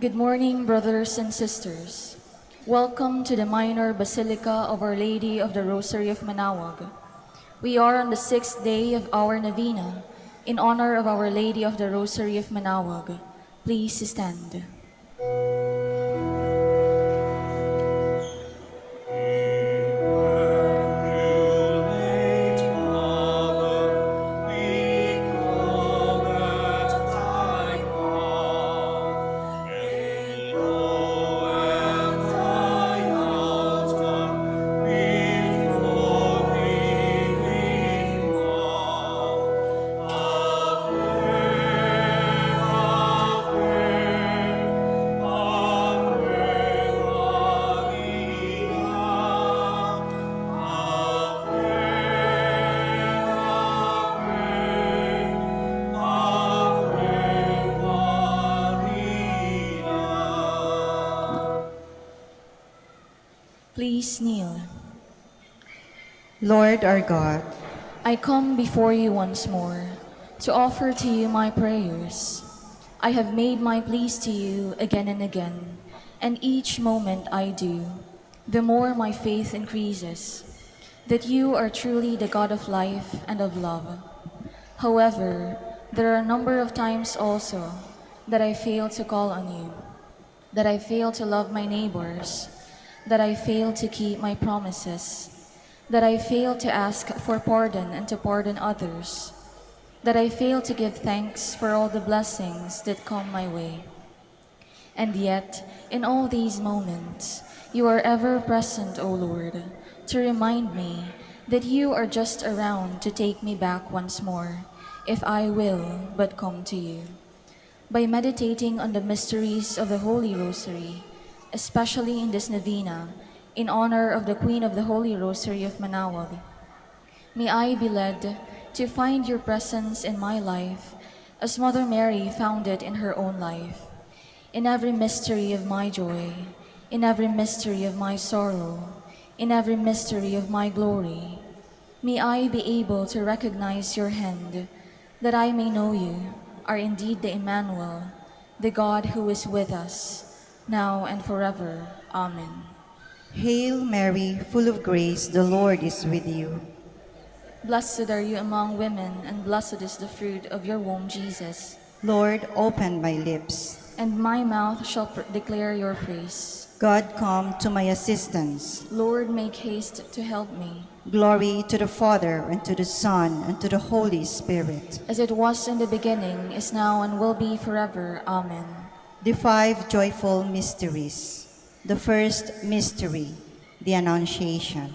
Good morning, brothers and sisters. Welcome to the Minor Basilica of Our Lady of the Rosary of Manaoag. We are on the 6th day of our Novena in honor of Our Lady of the Rosary of Manaoag. Please stand. Please kneel. Lord our God, I come before you once more to offer to you my prayers. I have made my pleas to you again and again, and each moment I do, the more my faith increases, that you are truly the God of life and of love. However, there are a number of times also that I fail to call on you, that I fail to love my neighbors, that I fail to keep my promises, that I fail to ask for pardon and to pardon others, that I fail to give thanks for all the blessings that come my way. And yet, in all these moments, you are ever present, O Lord, to remind me that you are just around to take me back once more, if I will but come to you. By meditating on the mysteries of the Holy Rosary, especially in this Novena, in honor of the Queen of the Holy Rosary of Manaoag, may I be led to find your presence in my life as Mother Mary found it in her own life, in every mystery of my joy, in every mystery of my sorrow, in every mystery of my glory. May I be able to recognize your hand, that I may know you are indeed the Emmanuel, the God who is with us, now and forever. Amen. Hail Mary, full of grace, the Lord is with you. Blessed are you among women, and blessed is the fruit of your womb, Jesus. Lord, open my lips. And my mouth shall declare your praise. God, come to my assistance. Lord, make haste to help me. Glory to the Father, and to the Son, and to the Holy Spirit. As it was in the beginning, is now, and will be forever. Amen. The 5 joyful mysteries. The first mystery, the Annunciation.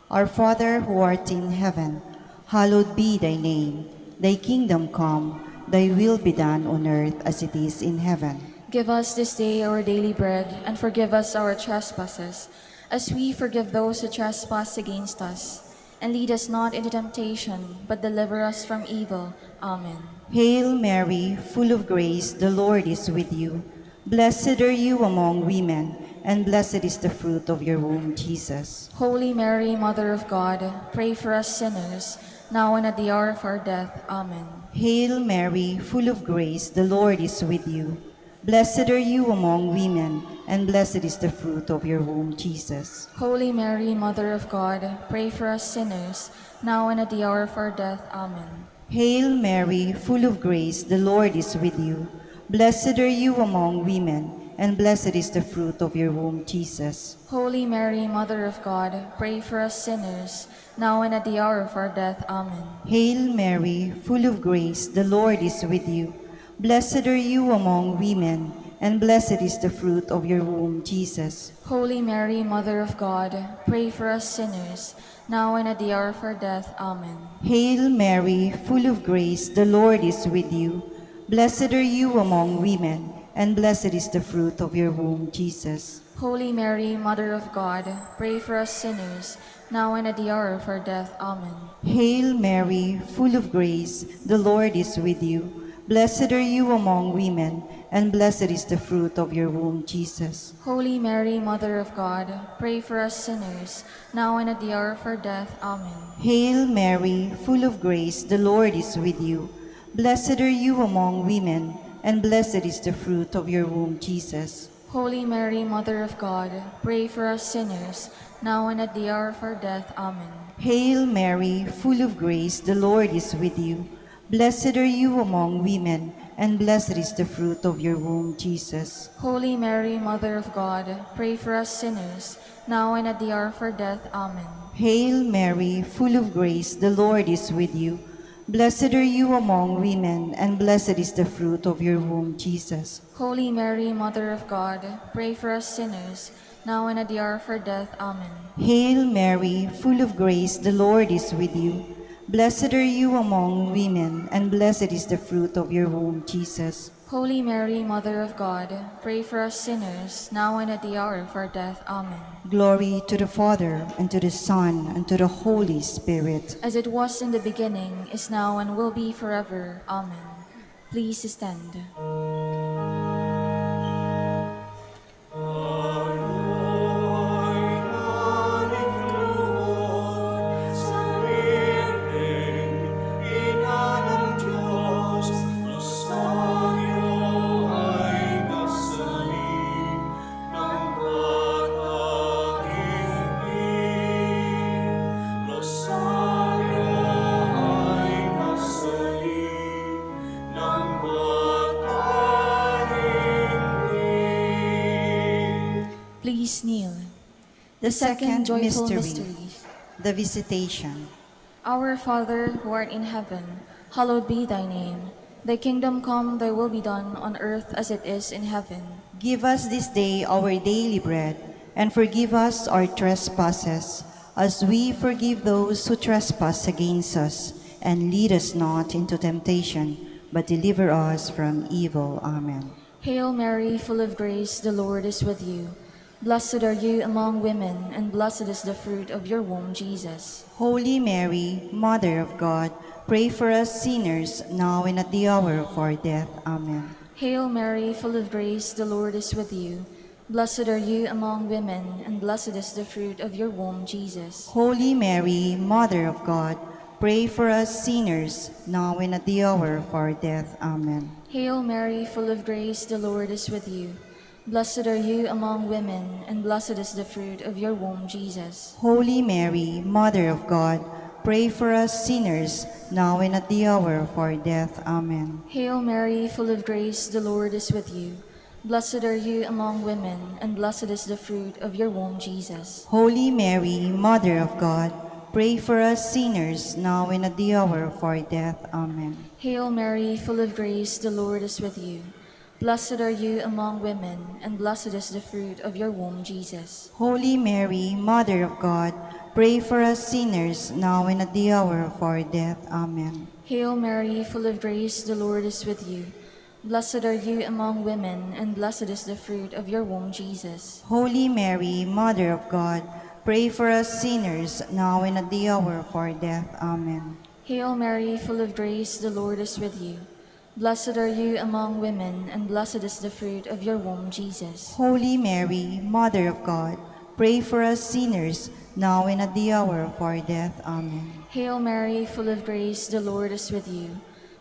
Our Father who art in heaven, hallowed be thy name. Thy kingdom come, thy will be done on earth as it is in heaven. Give us this day our daily bread, and forgive us our trespasses, as we forgive those who trespass against us. And lead us not into temptation, but deliver us from evil. Amen. Hail Mary, full of grace, the Lord is with you. Blessed are you among women, and blessed is the fruit of your womb, Jesus. Holy Mary, Mother of God, pray for us sinners, now and at the hour of our death. Amen. Hail Mary, full of grace, the Lord is with you. Blessed are you among women, and blessed is the fruit of your womb, Jesus. Holy Mary, Mother of God, pray for us sinners, now and at the hour of our death. Amen. Hail Mary, full of grace, the Lord is with you. Blessed are you among women, and blessed is the fruit of your womb, Jesus. Holy Mary, Mother of God, pray for us sinners, now and at the hour of our death. Amen. Hail Mary, full of grace, the Lord is with you. Blessed are you among women, and blessed is the fruit of your womb, Jesus. Holy Mary, Mother of God, pray for us sinners, now and at the hour of our death. Amen. Hail Mary, full of grace, the Lord is with you. Blessed are you among women, and blessed is the fruit of your womb, Jesus. Holy Mary, Mother of God, pray for us sinners, now and at the hour of our death. Amen. Hail Mary, full of grace, the Lord is with you. Blessed are you among women, and blessed is the fruit of your womb, Jesus. Holy Mary, Mother of God, pray for us sinners, now and at the hour of our death. Amen. Hail Mary, full of grace, the Lord is with you. Blessed are you among women, and blessed is the fruit of your womb, Jesus. Holy Mary, Mother of God, pray for us sinners, now and at the hour of our death. Amen. Hail Mary, full of grace, the Lord is with you. Blessed are you among women, and blessed is the fruit of your womb, Jesus. Holy Mary, Mother of God, pray for us sinners, now and at the hour of our death. Amen. Hail Mary, full of grace, the Lord is with you. Blessed are you among women, and blessed is the fruit of your womb, Jesus. Holy Mary, Mother of God, pray for us sinners, now and at the hour of our death. Amen. Hail Mary, full of grace, the Lord is with you. Blessed are you among women, and blessed is the fruit of your womb, Jesus. Holy Mary, Mother of God, pray for us sinners, now and at the hour of our death. Amen. Glory to the Father, and to the Son, and to the Holy Spirit. As it was in the beginning, is now, and will be forever. Amen. Please stand. Please kneel. The second joyful mystery, the Visitation. Our Father, who art in heaven, hallowed be thy name. Thy kingdom come, thy will be done, on earth as it is in heaven. Give us this day our daily bread, and forgive us our trespasses, as we forgive those who trespass against us. And lead us not into temptation, but deliver us from evil. Amen. Hail Mary, full of grace, the Lord is with you. Blessed are you among women, and blessed is the fruit of your womb, Jesus. Holy Mary, Mother of God, pray for us sinners, now and at the hour of our death. Amen. Hail Mary, full of grace, the Lord is with you. Blessed are you among women, and blessed is the fruit of your womb, Jesus. Holy Mary, Mother of God, pray for us sinners, now and at the hour of our death. Amen. Hail Mary, full of grace, the Lord is with you. Blessed are you among women, and blessed is the fruit of your womb, Jesus. Holy Mary, Mother of God, pray for us sinners, now and at the hour of our death. Amen. Hail Mary, full of grace, the Lord is with you. Blessed are you among women, and blessed is the fruit of your womb, Jesus. Holy Mary, Mother of God, pray for us sinners, now and at the hour of our death. Amen. Hail Mary, full of grace, the Lord is with you. Blessed are you among women, and blessed is the fruit of your womb, Jesus. Holy Mary, Mother of God, pray for us sinners, now and at the hour of our death. Amen. Hail Mary, full of grace, the Lord is with you. Blessed are you among women, and blessed is the fruit of your womb, Jesus. Holy Mary, Mother of God, pray for us sinners, now and at the hour of our death. Amen. Hail Mary, full of grace, the Lord is with you. Blessed are you among women, and blessed is the fruit of your womb, Jesus. Holy Mary, Mother of God, pray for us sinners, now and at the hour of our death. Amen. Hail Mary, full of grace, the Lord is with you.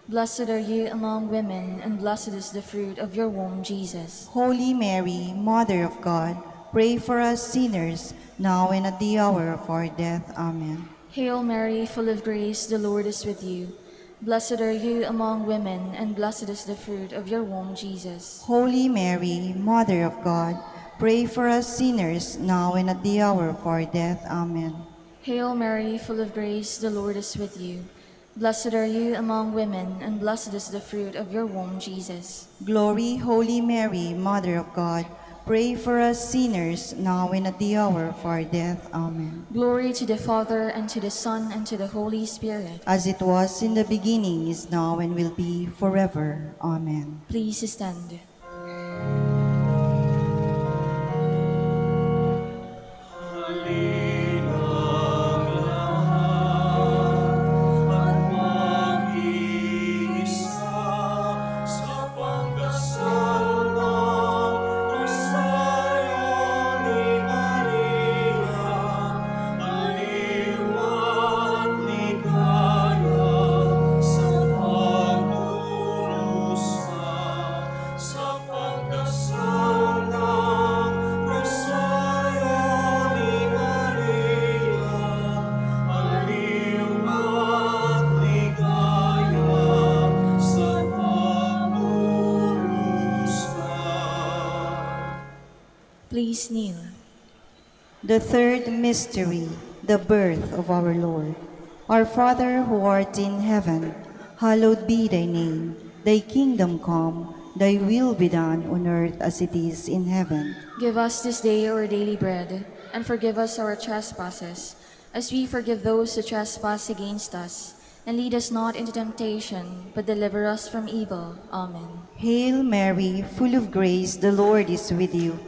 Blessed are you among women, and blessed is the fruit of your womb, Jesus. Holy Mary, Mother of God, pray for us sinners, now and at the hour of our death. Amen. Hail Mary, full of grace, the Lord is with you. Blessed are you among women, and blessed is the fruit of your womb, Jesus. Holy Mary, Mother of God, pray for us sinners, now and at the hour of our death. Amen. Hail Mary, full of grace, the Lord is with you. Blessed are you among women, and blessed is the fruit of your womb, Jesus. Glory, Holy Mary, Mother of God, pray for us sinners, now and at the hour of our death. Amen. Glory to the Father, and to the Son, and to the Holy Spirit. As it was in the beginning, is now, and will be forever. Amen. Please stand. Please kneel. The third mystery, the birth of our Lord. Our Father who art in heaven, hallowed be thy name. Thy kingdom come, thy will be done on earth as it is in heaven. Give us this day our daily bread, and forgive us our trespasses, as we forgive those who trespass against us. And lead us not into temptation, but deliver us from evil. Amen. Hail Mary, full of grace, the Lord is with you.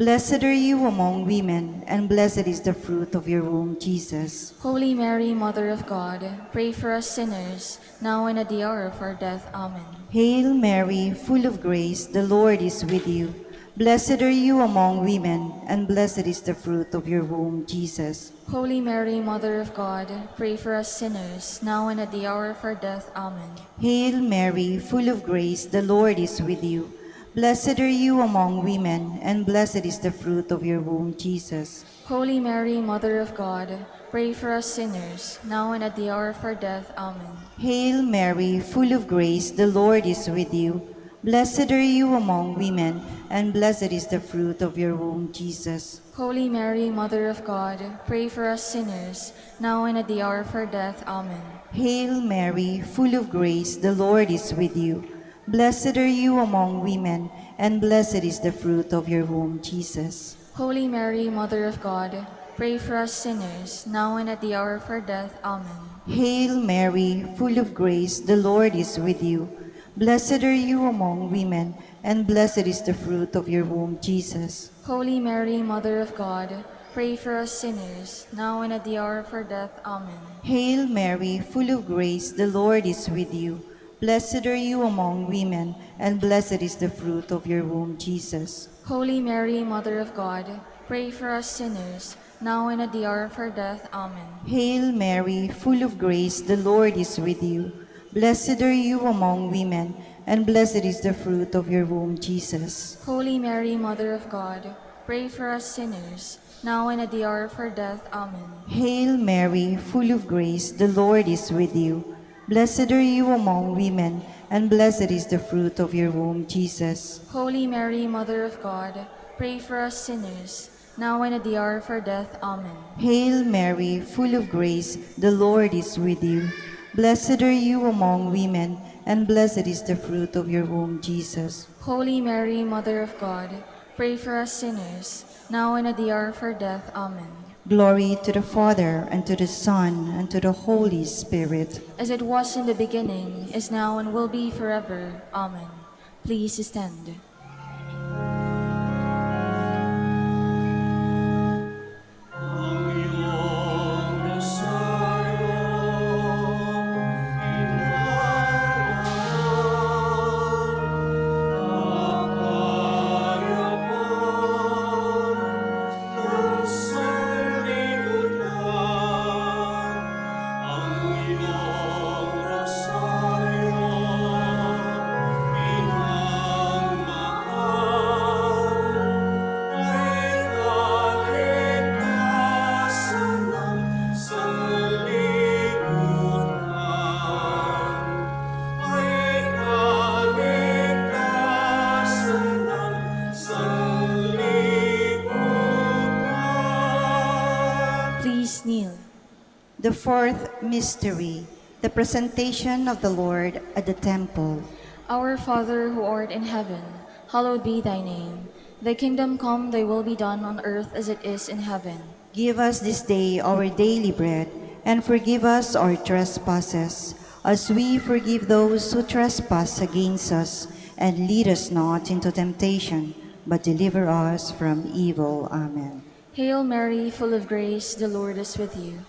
Blessed are you among women, and blessed is the fruit of your womb, Jesus. Holy Mary, Mother of God, pray for us sinners, now and at the hour of our death. Amen. Hail Mary, full of grace, the Lord is with you. Blessed are you among women, and blessed is the fruit of your womb, Jesus. Holy Mary, Mother of God, pray for us sinners, now and at the hour of our death. Amen. Hail Mary, full of grace, the Lord is with you. Blessed are you among women, and blessed is the fruit of your womb, Jesus. Holy Mary, Mother of God, pray for us sinners, now and at the hour of our death. Amen. Hail Mary, full of grace, the Lord is with you. Blessed are you among women, and blessed is the fruit of your womb, Jesus. Holy Mary, Mother of God, pray for us sinners, now and at the hour of our death. Amen. Hail Mary, full of grace, the Lord is with you. Blessed are you among women, and blessed is the fruit of your womb, Jesus. Holy Mary, Mother of God, pray for us sinners, now and at the hour of our death. Amen. Hail Mary, full of grace, the Lord is with you. Blessed are you among women, and blessed is the fruit of your womb, Jesus. Holy Mary, Mother of God, pray for us sinners, now and at the hour of our death. Amen. Hail Mary, full of grace, the Lord is with you. Blessed are you among women, and blessed is the fruit of your womb, Jesus. Holy Mary, Mother of God, pray for us sinners, now and at the hour of our death. Amen. Hail Mary, full of grace, the Lord is with you. Blessed are you among women, and blessed is the fruit of your womb, Jesus. Holy Mary, Mother of God, pray for us sinners, now and at the hour of our death. Amen. Hail Mary, full of grace, the Lord is with you. Blessed are you among women, and blessed is the fruit of your womb, Jesus. Holy Mary, Mother of God, pray for us sinners, now and at the hour of our death. Amen. Hail Mary, full of grace, the Lord is with you. Blessed are you among women, and blessed is the fruit of your womb, Jesus. Holy Mary, Mother of God, pray for us sinners, now and at the hour of our death. Amen. Glory to the Father, and to the Son, and to the Holy Spirit. As it was in the beginning, is now, and will be forever. Amen. Please stand. The fourth mystery, the presentation of the Lord at the temple. Our Father who art in heaven, hallowed be thy name. Thy kingdom come, thy will be done on earth as it is in heaven. Give us this day our daily bread, and forgive us our trespasses, as we forgive those who trespass against us. And lead us not into temptation, but deliver us from evil. Amen. Hail Mary, full of grace, the Lord is with you.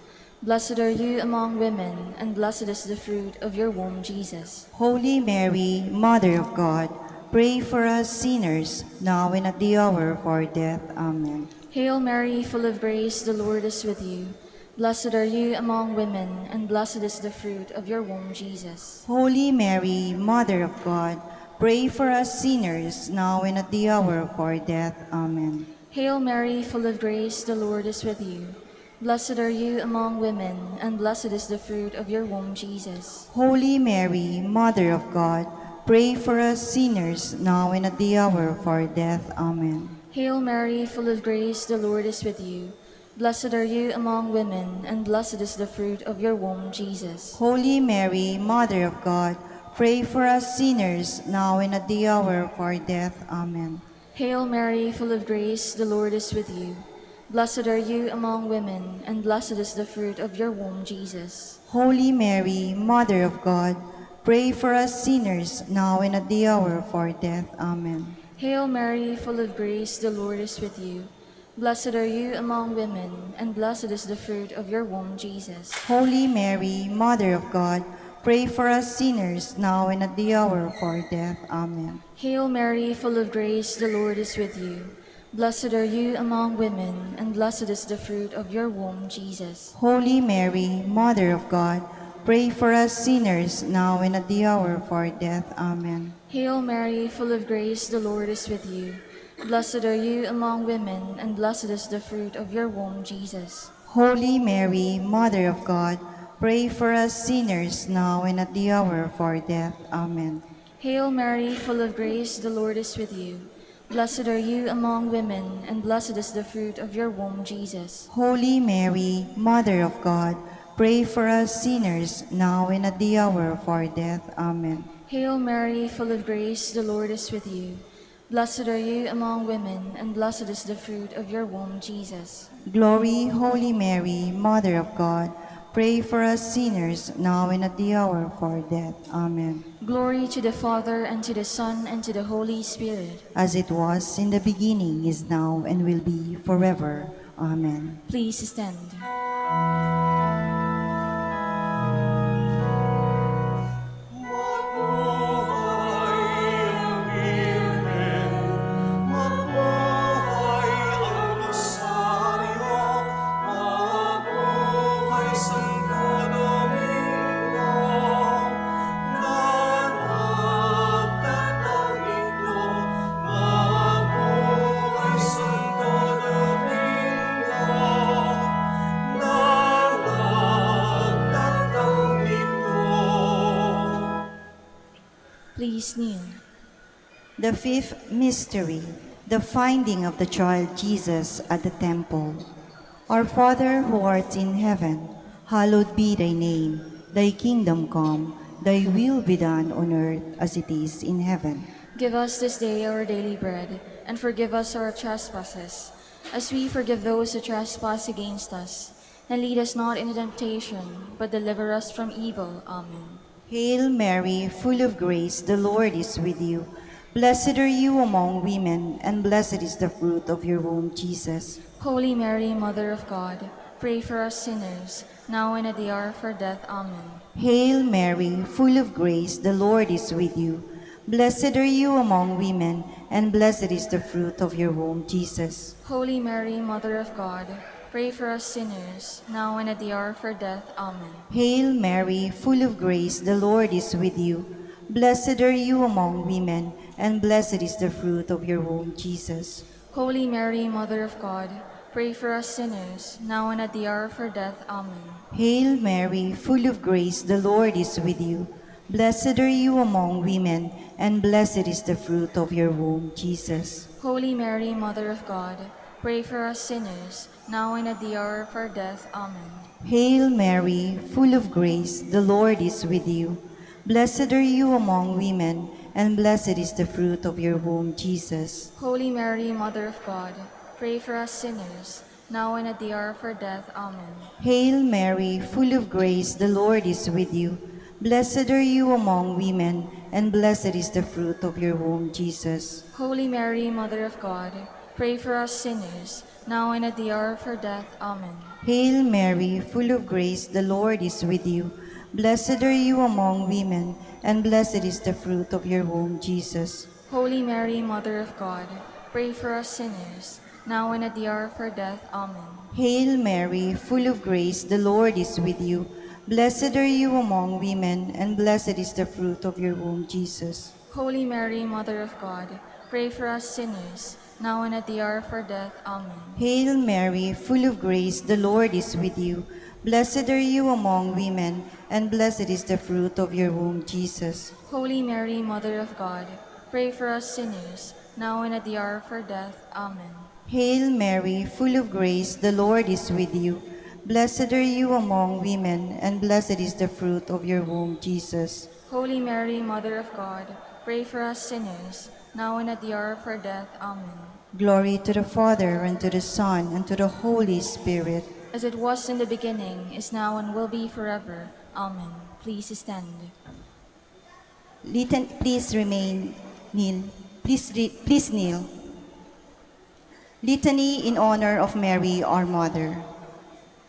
Blessed are you among women, and blessed is the fruit of your womb, Jesus. Holy Mary, Mother of God, pray for us sinners, now and at the hour of our death. Amen. Hail Mary, full of grace, the Lord is with you. Blessed are you among women, and blessed is the fruit of your womb, Jesus. Holy Mary, Mother of God, pray for us sinners, now and at the hour of our death. Amen. Hail Mary, full of grace, the Lord is with you. Blessed are you among women, and blessed is the fruit of your womb, Jesus. Holy Mary, Mother of God, pray for us sinners, now and at the hour of our death. Amen. Hail Mary, full of grace, the Lord is with you. Blessed are you among women, and blessed is the fruit of your womb, Jesus. Holy Mary, Mother of God, pray for us sinners, now and at the hour of our death. Amen. Hail Mary, full of grace, the Lord is with you. Blessed are you among women, and blessed is the fruit of your womb, Jesus. Holy Mary, Mother of God, pray for us sinners, now and at the hour of our death. Amen. Hail Mary, full of grace, the Lord is with you. Blessed are you among women, and blessed is the fruit of your womb, Jesus. Holy Mary, Mother of God, pray for us sinners, now and at the hour of our death. Amen. Hail Mary, full of grace, the Lord is with you. Blessed are you among women, and blessed is the fruit of your womb, Jesus. Holy Mary, Mother of God, pray for us sinners, now and at the hour of our death. Amen. Hail Mary, full of grace, the Lord is with you. Blessed are you among women, and blessed is the fruit of your womb, Jesus. Holy Mary, Mother of God, pray for us sinners, now and at the hour of our death. Amen. Hail Mary, full of grace, the Lord is with you. Blessed are you among women, and blessed is the fruit of your womb, Jesus. Holy Mary, Mother of God, pray for us sinners, now and at the hour of our death. Amen. Hail Mary, full of grace, the Lord is with you. Blessed are you among women, and blessed is the fruit of your womb, Jesus. Glory, Holy Mary, Mother of God, pray for us sinners, now and at the hour of our death. Amen. Glory to the Father, and to the Son, and to the Holy Spirit. As it was in the beginning, is now, and will be forever. Amen. Please stand. Please kneel. The fifth mystery, the finding of the child Jesus at the temple. Our Father who art in heaven, hallowed be thy name. Thy kingdom come, thy will be done on earth as it is in heaven. Give us this day our daily bread, and forgive us our trespasses, as we forgive those who trespass against us. And lead us not into temptation, but deliver us from evil. Amen. Hail Mary, full of grace, the Lord is with you. Blessed are you among women, and blessed is the fruit of your womb, Jesus. Holy Mary, Mother of God, pray for us sinners, now and at the hour of our death. Amen. Hail Mary, full of grace, the Lord is with you. Blessed are you among women, and blessed is the fruit of your womb, Jesus. Holy Mary, Mother of God, pray for us sinners, now and at the hour of our death. Amen. Hail Mary, full of grace, the Lord is with you. Blessed are you among women, and blessed is the fruit of your womb, Jesus. Holy Mary, Mother of God, pray for us sinners, now and at the hour of our death. Amen. Hail Mary, full of grace, the Lord is with you. Blessed are you among women, and blessed is the fruit of your womb, Jesus. Holy Mary, Mother of God, pray for us sinners, now and at the hour of our death. Amen. Hail Mary, full of grace, the Lord is with you. Blessed are you among women, and blessed is the fruit of your womb, Jesus. Holy Mary, Mother of God, pray for us sinners, now and at the hour of our death. Amen. Hail Mary, full of grace, the Lord is with you. Blessed are you among women, and blessed is the fruit of your womb, Jesus. Holy Mary, Mother of God, pray for us sinners, now and at the hour of our death. Amen. Hail Mary, full of grace, the Lord is with you. Blessed are you among women, and blessed is the fruit of your womb, Jesus. Holy Mary, Mother of God, pray for us sinners, now and at the hour of our death. Amen. Hail Mary, full of grace, the Lord is with you. Blessed are you among women, and blessed is the fruit of your womb, Jesus. Holy Mary, Mother of God, pray for us sinners, now and at the hour of our death. Amen. Hail Mary, full of grace, the Lord is with you. Blessed are you among women, and blessed is the fruit of your womb, Jesus. Holy Mary, Mother of God, pray for us sinners, now and at the hour of our death. Amen. Hail Mary, full of grace, the Lord is with you. Blessed are you among women, and blessed is the fruit of your womb, Jesus. Holy Mary, Mother of God, pray for us sinners, now and at the hour of our death. Amen. Glory to the Father, and to the Son, and to the Holy Spirit. As it was in the beginning, is now, and will be forever. Amen. Please stand. Please kneel. Please kneel. Litany in honor of Mary, our Mother.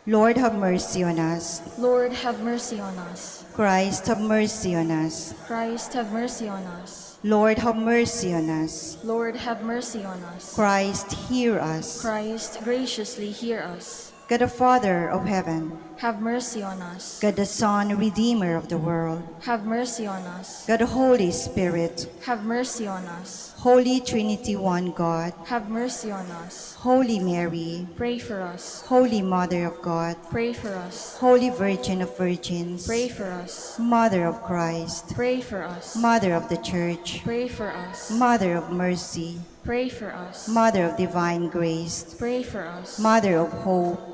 Lord, have mercy on us. Lord, have mercy on us. Christ, have mercy on us. Christ, have mercy on us. Lord, have mercy on us. Lord, have mercy on us. Christ, hear us. Christ, graciously hear us. God the Father of heaven, Have mercy on us. God the Son, Redeemer of the world, Have mercy on us. God the Holy Spirit, Have mercy on us. Holy Trinity, one God, Have mercy on us. Holy Mary, Pray for us. Holy Mother of God, Pray for us. Holy Virgin of Virgins, Pray for us. Mother of Christ, Pray for us. Mother of the Church, Pray for us. Mother of Mercy, Pray for us. Mother of Divine Grace, Pray for us. Mother of Hope,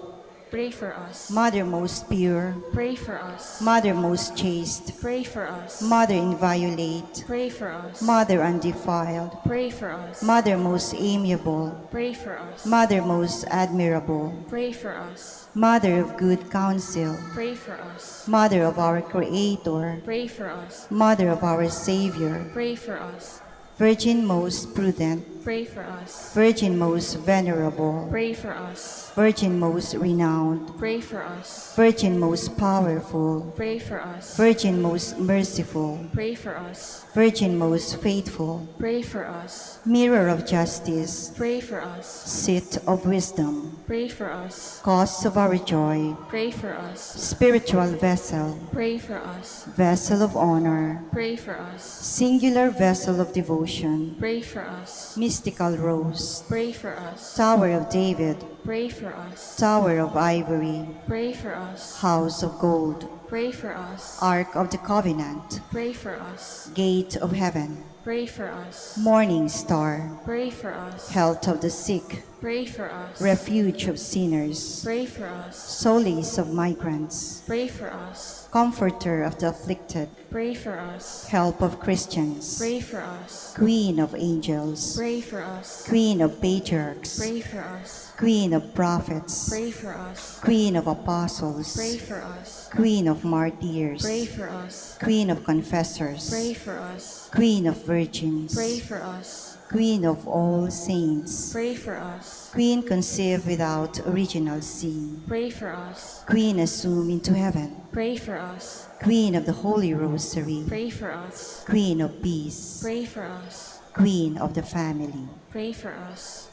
Pray for us. Mother most pure, Pray for us. Mother most chaste, Pray for us. Mother inviolate, Pray for us. Mother undefiled, Pray for us. Mother most amiable, Pray for us. Mother most admirable, Pray for us. Mother of good counsel, Pray for us. Mother of our Creator, Pray for us. Mother of our Savior, Pray for us. Virgin most prudent, Pray for us. Virgin most venerable, Pray for us. Virgin most renowned, Pray for us. Virgin most powerful, Pray for us. Virgin most merciful, Pray for us. Virgin most faithful, Pray for us. Mirror of justice, Pray for us. Seat of wisdom, Pray for us. Cause of our joy, Pray for us. Spiritual vessel, Pray for us. Vessel of honor, Pray for us. Singular vessel of devotion, Pray for us. Mystical rose, Pray for us. Tower of David, Pray for us. Tower of ivory, Pray for us. House of gold, Pray for us. Ark of the covenant, Pray for us. Gate of heaven, Pray for us. Morning star, Pray for us. Health of the sick, Pray for us. Refuge of sinners, Pray for us. Solace of migrants, Pray for us. Comforter of the afflicted, Pray for us. Help of Christians, Pray for us. Queen of angels, Pray for us. Queen of patriarchs, Pray for us. Queen of prophets, Pray for us. Queen of apostles, Pray for us. Queen of martyrs, Pray for us. Queen of confessors, Pray for us. Queen of virgins, Pray for us. Queen of all saints, Pray for us. Queen conceived without original sin, Pray for us. Queen assumed into heaven, Pray for us. Queen of the Holy Rosary, Pray for us. Queen of peace, Pray for us. Queen of the family. Pray for us.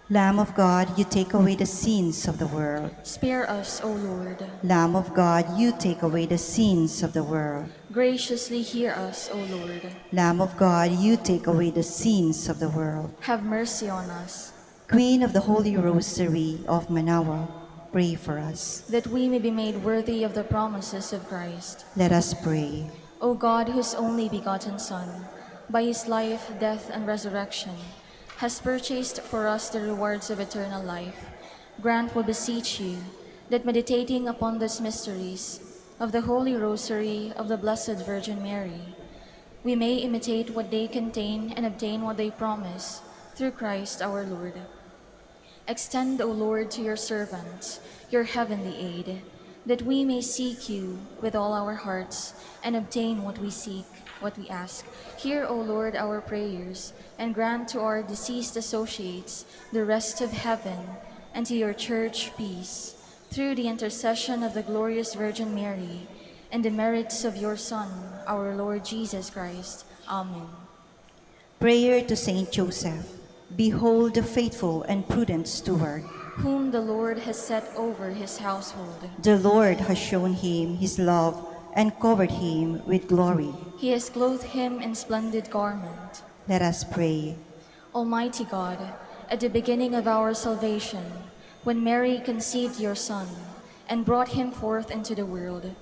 Lamb of God, you take away the sins of the world. Spare us, O Lord. Lamb of God, you take away the sins of the world. Graciously hear us, O Lord. Lamb of God, you take away the sins of the world. Have mercy on us, Queen of the Holy Rosary of Manaoag, pray for us. that we may be made worthy of the promises of Christ. Let us pray. O God, whose only begotten Son, by his life, death, and resurrection, has purchased for us the rewards of eternal life, grant, we beseech you, that meditating upon these mysteries of the Holy Rosary of the Blessed Virgin Mary, we may imitate what they contain and obtain what they promise, through Christ our Lord. Extend, O Lord, to your servants your heavenly aid, that we may seek you with all our hearts and obtain what we seek, what we ask. Hear, O Lord, our prayers, and grant to our deceased associates the rest of heaven, and to your church peace, through the intercession of the glorious Virgin Mary, and the merits of your Son, our Lord Jesus Christ. Amen. Prayer to Saint Joseph. Behold the faithful and prudent steward. Whom the Lord has set over his household. The Lord has shown him his love and covered him with glory. He has clothed him in splendid garment. Let us pray. Almighty God, at the beginning of our salvation, when Mary conceived your Son and brought him forth into the world,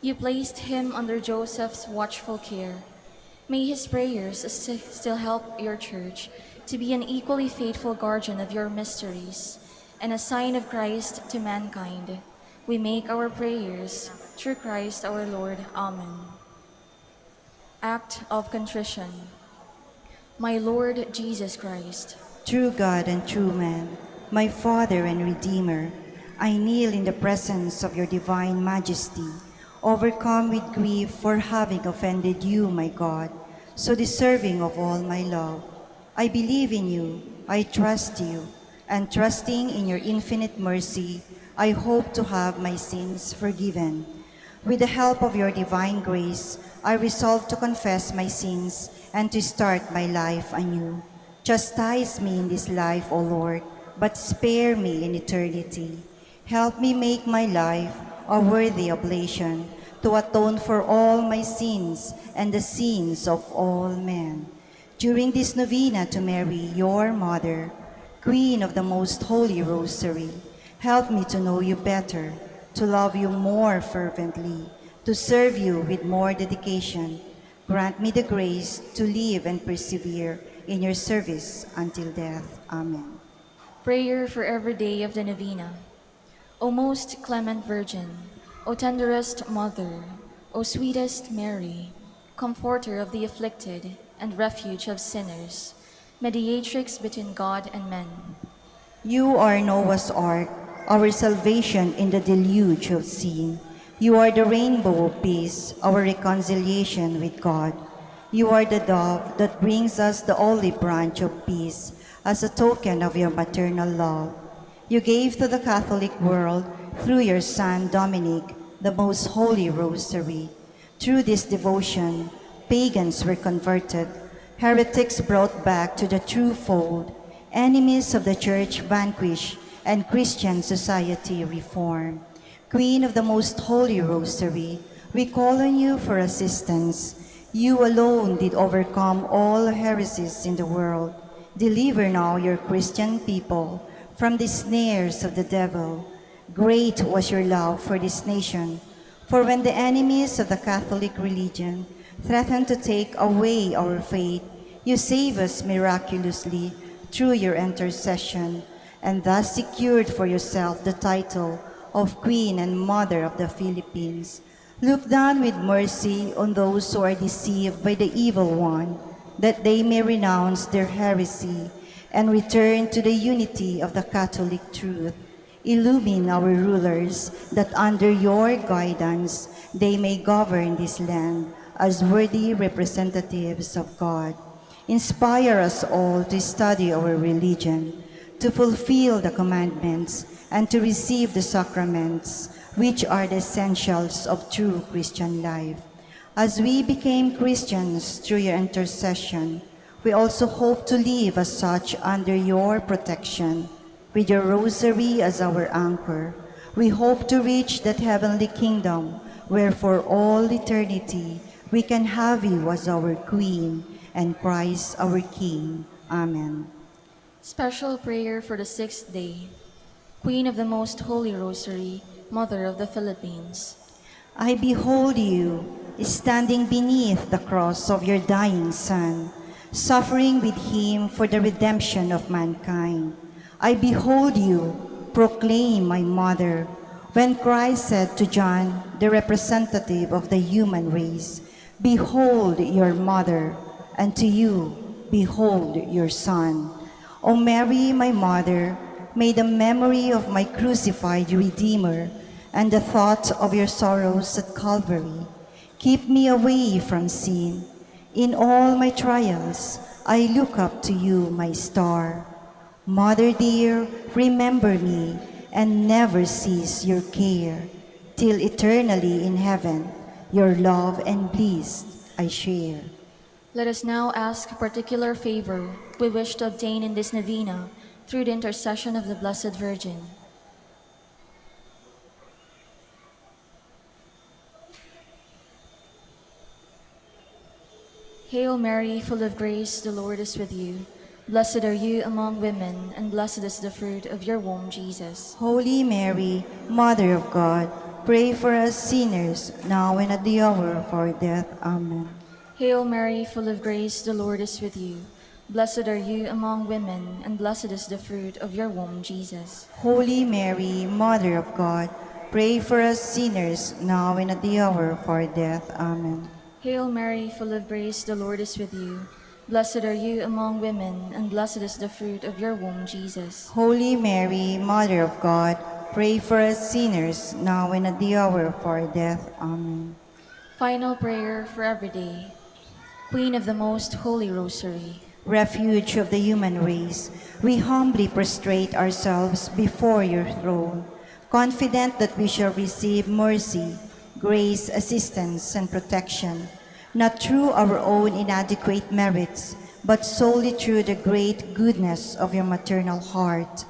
you placed him under Joseph's watchful care. May his prayers still help your church to be an equally faithful guardian of your mysteries and a sign of Christ to mankind. We make our prayers through Christ our Lord. Amen. Act of Contrition. My Lord Jesus Christ, True God and true man, my Father and Redeemer, I kneel in the presence of your divine majesty, overcome with grief for having offended you, my God, so deserving of all my love. I believe in you, I trust you, and trusting in your infinite mercy, I hope to have my sins forgiven. With the help of your divine grace, I resolve to confess my sins and to start my life anew. Chastise me in this life, O Lord, but spare me in eternity. Help me make my life a worthy oblation to atone for all my sins and the sins of all men. During this novena to Mary, your Mother, Queen of the Most Holy Rosary, help me to know you better, to love you more fervently, to serve you with more dedication. Grant me the grace to live and persevere in your service until death. Amen. prayer for every day of the Novena. O most clement Virgin, O tenderest Mother, O sweetest Mary, Comforter of the afflicted and refuge of sinners, mediatrix between God and men. You are Noah's ark, our salvation in the deluge of sin. You are the rainbow of peace, our reconciliation with God. You are the dove that brings us the olive branch of peace as a token of your maternal love. You gave to the Catholic world, through your Son Dominic, the most holy rosary. Through this devotion, pagans were converted, heretics brought back to the true fold, enemies of the Church vanquished, and Christian society reformed. Queen of the most holy rosary, we call on you for assistance. You alone did overcome all heresies in the world. Deliver now your Christian people from the snares of the devil. Great was your love for this nation, for when the enemies of the Catholic religion threatened to take away our faith, you save us miraculously through your intercession, and thus secured for yourself the title of Queen and Mother of the Philippines. Look down with mercy on those who are deceived by the evil one, that they may renounce their heresy and return to the unity of the Catholic truth. Illumine our rulers, that under your guidance they may govern this land as worthy representatives of God. Inspire us all to study our religion, to fulfill the commandments, and to receive the sacraments, which are the essentials of true Christian life. As we became Christians through your intercession, we also hope to live as such under your protection. With your rosary as our anchor, we hope to reach that heavenly kingdom where for all eternity we can have you as our Queen and Christ our King. Amen. Special prayer for the sixth day. Queen of the Most Holy Rosary, Mother of the Philippines. I behold you standing beneath the cross of your dying Son. suffering with him for the redemption of mankind. I behold you, proclaim my mother. When Christ said to John, the representative of the human race, behold your mother, and to you, behold your son. O Mary, my mother, may the memory of my crucified Redeemer and the thought of your sorrows at Calvary keep me away from sin. In all my trials, I look up to you, my star. Mother dear, remember me and never cease your care, till eternally in heaven your love and bliss I share. Let us now ask a particular favor we wish to obtain in this novena through the intercession of the Blessed Virgin. Hail Mary, full of grace, the Lord is with you. Blessed are you among women, and blessed is the fruit of your womb, Jesus. Holy Mary, Mother of God, pray for us sinners, now and at the hour of our death. Amen. Hail Mary, full of grace, the Lord is with you. Blessed are you among women, and blessed is the fruit of your womb, Jesus. Holy Mary, Mother of God, pray for us sinners, now and at the hour of our death. Amen. Hail Mary, full of grace, the Lord is with you. Blessed are you among women, and blessed is the fruit of your womb, Jesus. Holy Mary, Mother of God, pray for us sinners, now and at the hour of our death. Amen. Final prayer for every day. Queen of the Most Holy Rosary, Refuge of the human race, we humbly prostrate ourselves before your throne, confident that we shall receive mercy, grace, assistance, and protection, not through our own inadequate merits, but solely through the great goodness of your maternal heart.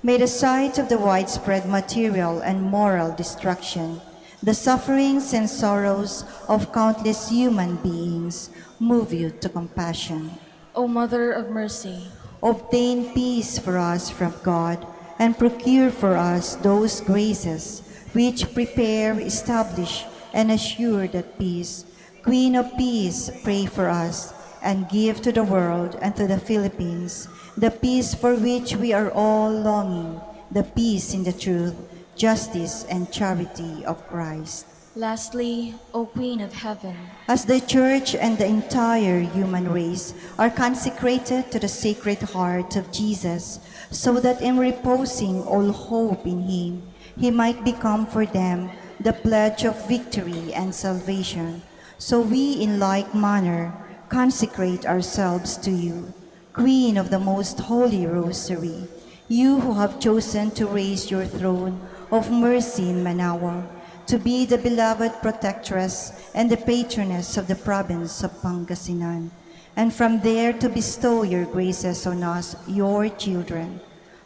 May the sight of the widespread material and moral destruction, the sufferings and sorrows of countless human beings move you to compassion. O Mother of Mercy, Obtain peace for us from God, and procure for us those graces which prepare, establish, and assure that peace. Queen of Peace, pray for us, and give to the world and to the Philippines the peace for which we are all longing, the peace in the truth, justice, and charity of Christ. lastly, O Queen of Heaven, As the Church and the entire human race are consecrated to the Sacred Heart of Jesus, so that in reposing all hope in Him, He might become for them the pledge of victory and salvation, so we in like manner consecrate ourselves to you, Queen of the Most Holy Rosary, you who have chosen to raise your throne of mercy in Manaoag, to be the beloved protectress and the patroness of the province of Pangasinan, and from there to bestow your graces on us, your children.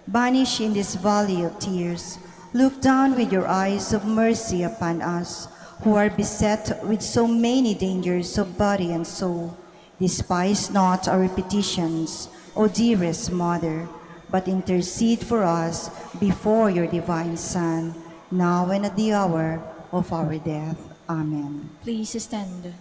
Banished in this valley of tears, look down with your eyes of mercy upon us, who are beset with so many dangers of body and soul. Despise not our petitions, O dearest Mother, but intercede for us before your divine Son, now and at the hour of our death. Amen. please stand.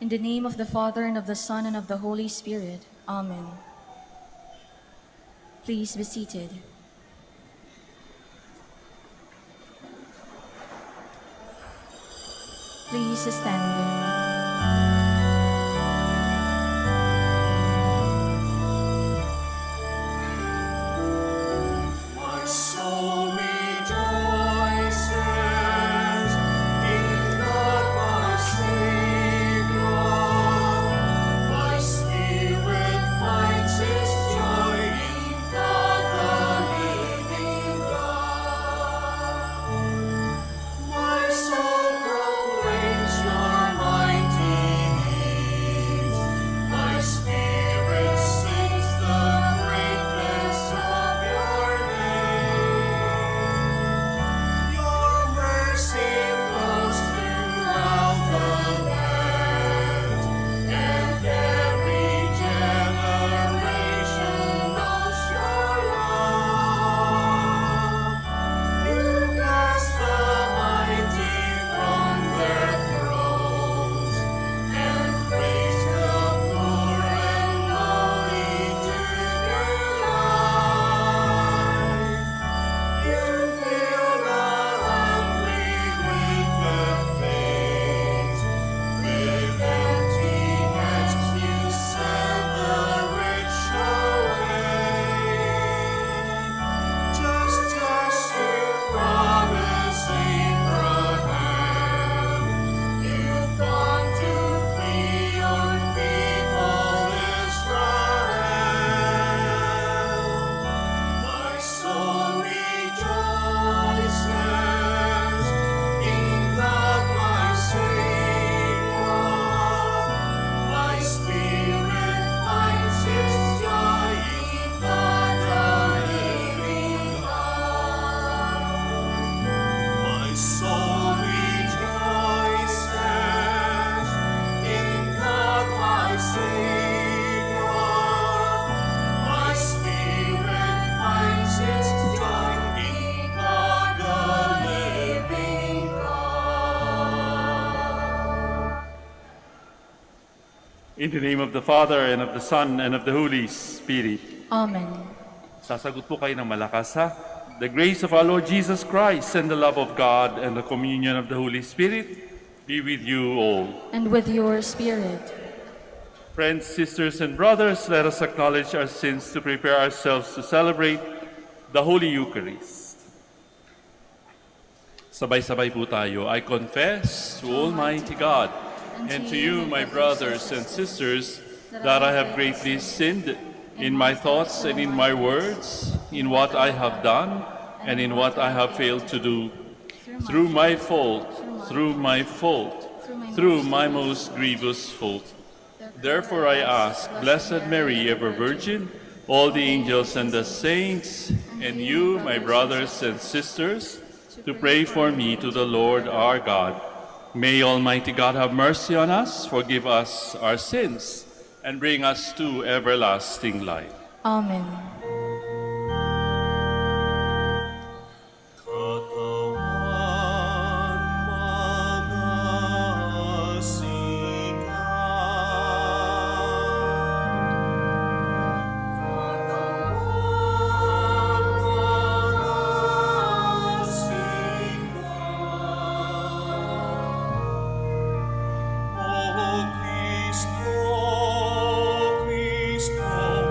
In the name of the Father, and of the Son, and of the Holy Spirit. Amen. Please be seated. Please stand. In the name of the Father, and of the Son, and of the Holy Spirit. Amen. Sasagot po kayo ng malakas, ha? The grace of our Lord Jesus Christ, and the love of God, and the communion of the Holy Spirit be with you all. And with your spirit. Friends, sisters, and brothers, let us acknowledge our sins to prepare ourselves to celebrate the Holy Eucharist. Sabay-sabay po tayo. I confess to Almighty God and to you, my brothers and sisters, that I have greatly sinned in my thoughts and in my words, in what I have done and in what I have failed to do, through my fault, through my most grievous fault. Therefore I ask, Blessed Mary, ever Virgin, all the angels and the saints, and you, my brothers and sisters, to pray for me to the Lord our God. May Almighty God have mercy on us, forgive us our sins, and bring us to everlasting life. Amen. Cristo,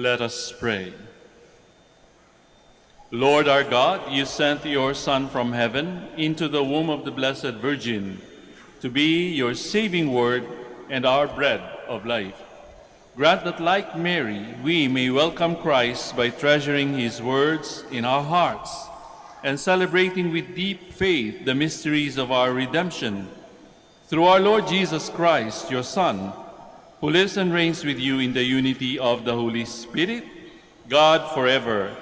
Let us pray. Lord our God, you sent your Son from heaven into the womb of the Blessed Virgin to be your saving word and our bread of life. Grant that, like Mary, we may welcome Christ by treasuring his words in our hearts and celebrating with deep faith the mysteries of our redemption. Through our Lord Jesus Christ, your Son, who lives and reigns with you in the unity of the Holy Spirit, God forever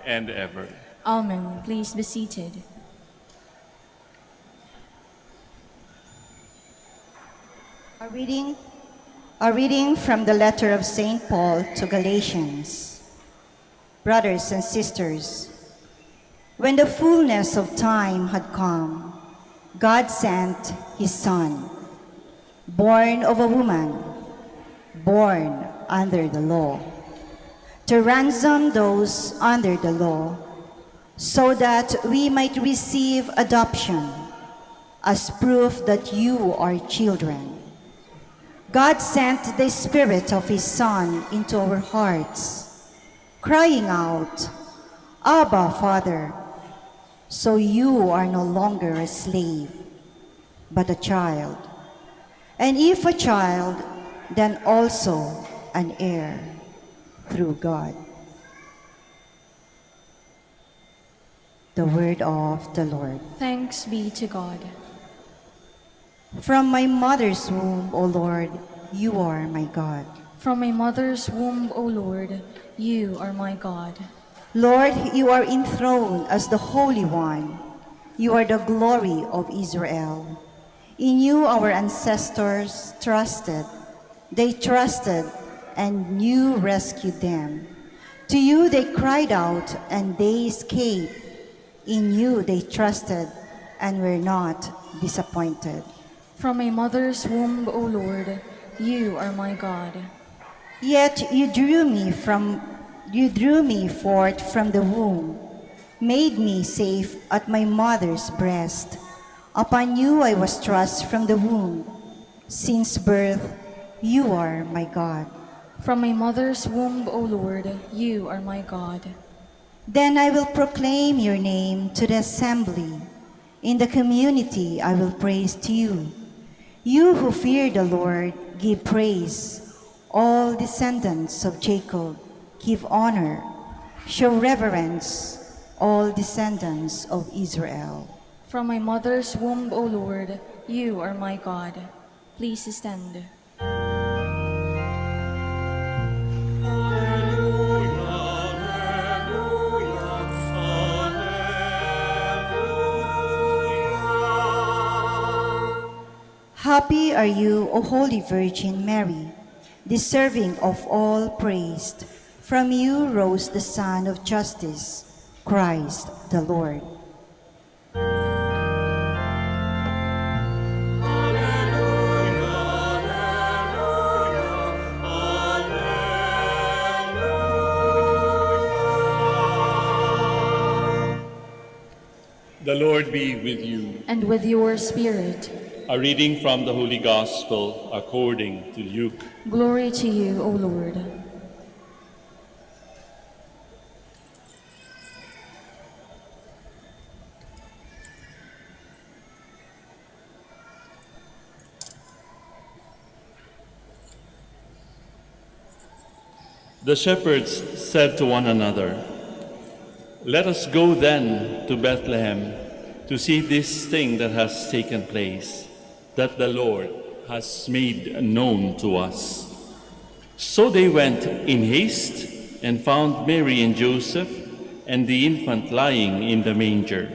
and ever. Amen. Please be seated. A reading from the letter of St. Paul to Galatians. Brothers and sisters, when the fullness of time had come, God sent his Son, born of a woman, born under the law, to ransom those under the law, so that we might receive adoption as proof that you are children. God sent the Spirit of his Son into our hearts, crying out, Abba, Father. So you are no longer a slave, but a child. And if a child, then also an heir through God. The word of the Lord. Thanks be to God. From my mother's womb, O Lord, you are my God. From my mother's womb, O Lord, you are my God. Lord, you are enthroned as the Holy One. You are the glory of Israel. In you our ancestors trusted. They trusted, and you rescued them. To you they cried out, and they escaped. In you they trusted, and were not disappointed. From my mother's womb, O Lord, you are my God. Yet you drew me forth from the womb, made me safe at my mother's breast. Upon you I was thrust from the womb. Since birth, you are my God. From my mother's womb, O Lord, you are my God. Then I will proclaim your name to the assembly. In the community I will praise to you. You who fear the Lord, give praise. All descendants of Jacob, give honor. Show reverence, all descendants of Israel. From my mother's womb, O Lord, you are my God. Please stand. Happy are you, O Holy Virgin Mary, deserving of all praise. From you rose the Son of Justice, Christ the Lord. The Lord be with you. And with your spirit. A reading from the Holy Gospel according to Luke. Glory to you, O Lord. The shepherds said to one another, "Let us go then to Bethlehem to see this thing that has taken place, that the Lord has made known to us." So they went in haste and found Mary and Joseph and the infant lying in the manger.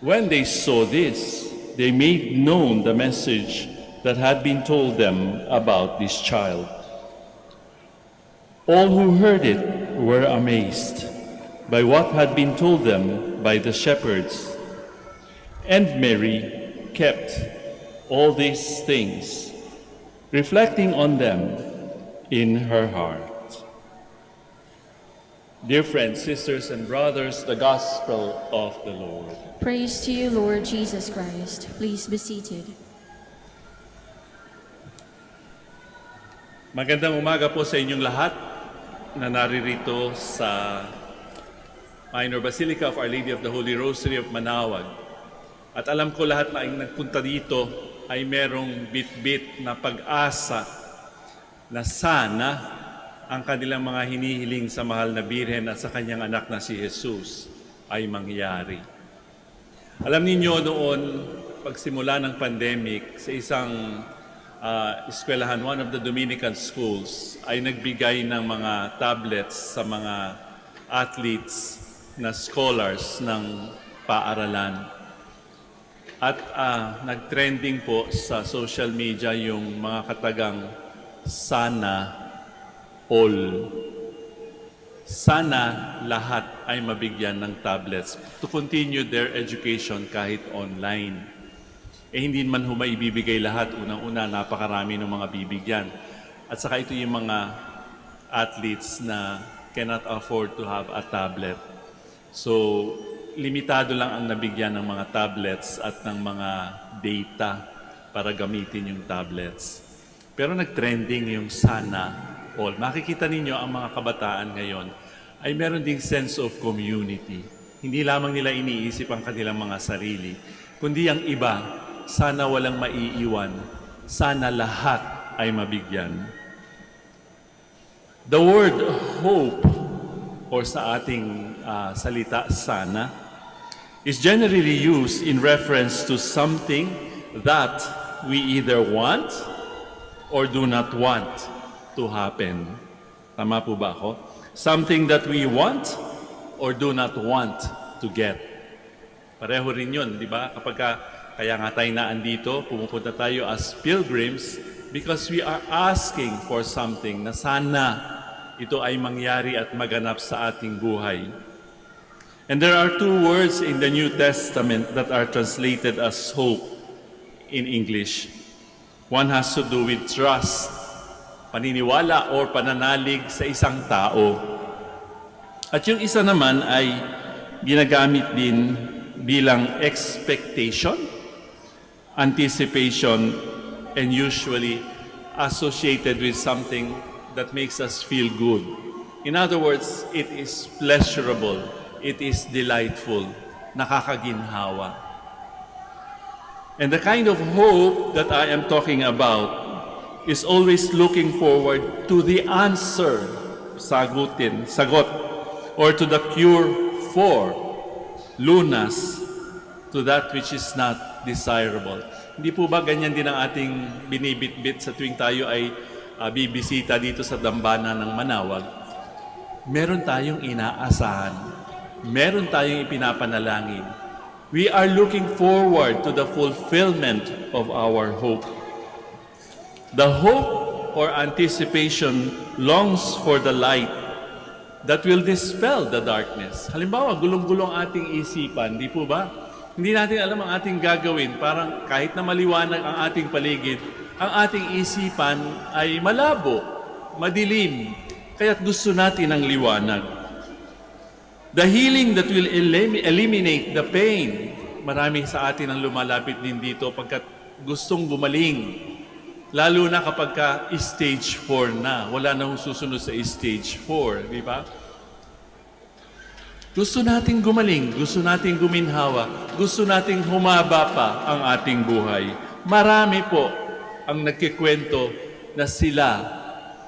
When they saw this, they made known the message that had been told them about this child. All who heard it were amazed by what had been told them by the shepherds. And Mary kept all these things, reflecting on them in her heart. Dear friends, sisters, and brothers, the Gospel of the Lord. Praise to you, Lord Jesus Christ. Please be seated. Magandang umaga po sa inyong lahat. na naririto sa Minor Basilica of Our Lady of the Holy Rosary of Manaoag. At alam ko lahat na ang nagpunta dito ay merong bit-bit na pag-asa na sana ang kanilang mga hinihiling sa mahal na Birhen at sa kanyang anak na si Jesus ay mangyari. Alam ninyo noon, pagsimula ng pandemic, sa isang eskwelahan, one of the Dominican schools, ay nagbigay ng mga tablets sa mga athletes na scholars ng paaralan. At nag-trending po sa social media yung mga katagang sana all. Sana lahat ay mabigyan ng tablets to continue their education kahit online. Hindi man maibibigay lahat. Unang-una, napakarami ng mga bibigyan. At saka ito yung mga athletes na cannot afford to have a tablet. So, limitado lang ang nabigyan ng mga tablets at ng mga data para gamitin yung tablets. Pero nag-trending yung sana all. Makikita ninyo ang mga kabataan ngayon ay meron ding sense of community. Hindi lamang nila iniisip ang kanilang mga sarili, kundi ang iba, sana walang maiiwan, sana lahat ay mabigyan. The word hope, or sa ating salita, sana, is generally used in reference to something that we either want or do not want to happen. Tama po ba ako? Something that we want or do not want to get. Pareho rin yun, di ba? Kaya nga tayo naandito, pumupunta tayo as pilgrims because we are asking for something na sana ito ay mangyari at maganap sa ating buhay. And there are two words in the New Testament that are translated as hope in English. One has to do with trust, paniniwala or pananalig sa isang tao. At yung isa naman ay ginagamit din bilang expectation, anticipation, and usually associated with something that makes us feel good. In other words, it is pleasurable, it is delightful, nakakaginhawa. And the kind of hope that I am talking about is always looking forward to the answer, sagot, or to the cure for, lunas, to that which is not desirable. Hindi po ba ganyan din ang ating binibitbit sa tuwing tayo ay bibisita dito sa dambana ng Manaoag? Meron tayong inaasahan, meron tayong ipinapanalangin. We are looking forward to the fulfillment of our hope. The hope or anticipation longs for the light that will dispel the darkness. Halimbawa, gulong-gulong ating isipan, di po ba? Hindi natin alam ang ating gagawin. Parang kahit na maliwanag ang ating paligid, ang ating isipan ay malabo, madilim, kaya't gusto natin ng liwanag. The healing that will eliminate the pain. Marami sa atin ang lumalapit din dito pagkat gustong gumaling. Lalo na kapag stage 4 na. Wala na susunod sa stage 4, di ba? Gusto nating gumaling, gusto nating guminhawa, gusto nating humaba pa ang ating buhay. Marami po ang nagkikwento na sila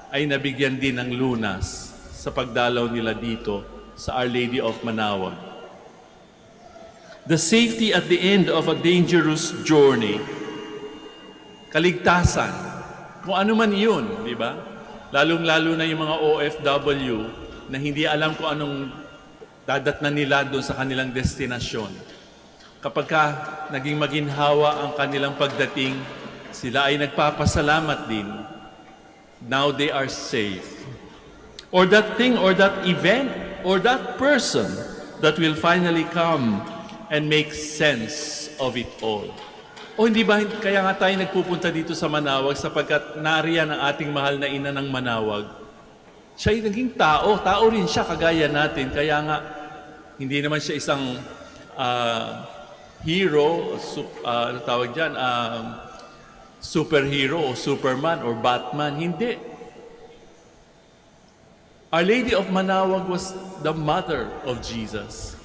ay nabigyan din ng lunas sa pagdalaw nila dito sa Our Lady of Manaoag. The safety at the end of a dangerous journey. Kaligtasan. Kung ano man yun, di ba? Lalong-lalo na yung mga OFW na hindi alam kung anong dadatnan nila doon sa kanilang destinasyon. Kapag naging maginhawa ang kanilang pagdating, sila ay nagpapasalamat din. Now they are safe. Or that thing, or that event, or that person that will finally come and make sense of it all. O hindi ba, kaya nga tayo nagpupunta dito sa Manaoag sapagkat nariyan ang ating mahal na ina ng Manaoag. Siya ay naging tao, tao rin siya kagaya natin. Kaya nga, hindi naman siya isang hero, tawag dyan, superhero o Superman or Batman. Hindi. Our Lady of Manaoag was the mother of Jesus.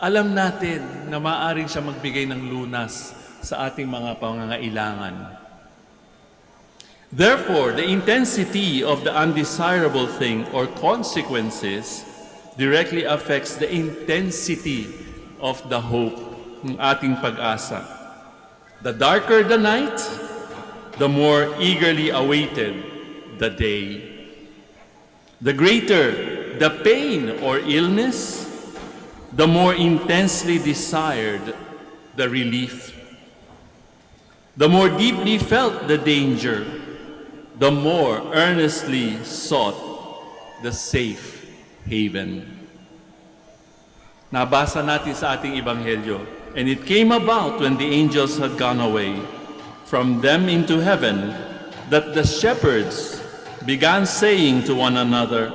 Alam natin na maaaring siya magbigay ng lunas sa ating mga pangangailangan. Therefore, the intensity of the undesirable thing or consequences directly affects the intensity of the hope ng ating pag-asa. The darker the night, the more eagerly awaited the day. The greater the pain or illness, the more intensely desired the relief. The more deeply felt the danger, the more earnestly sought the safe haven. Nabasa natin sa ating Ebanghelyo, and it came about when the angels had gone away from them into heaven, that the shepherds began saying to one another,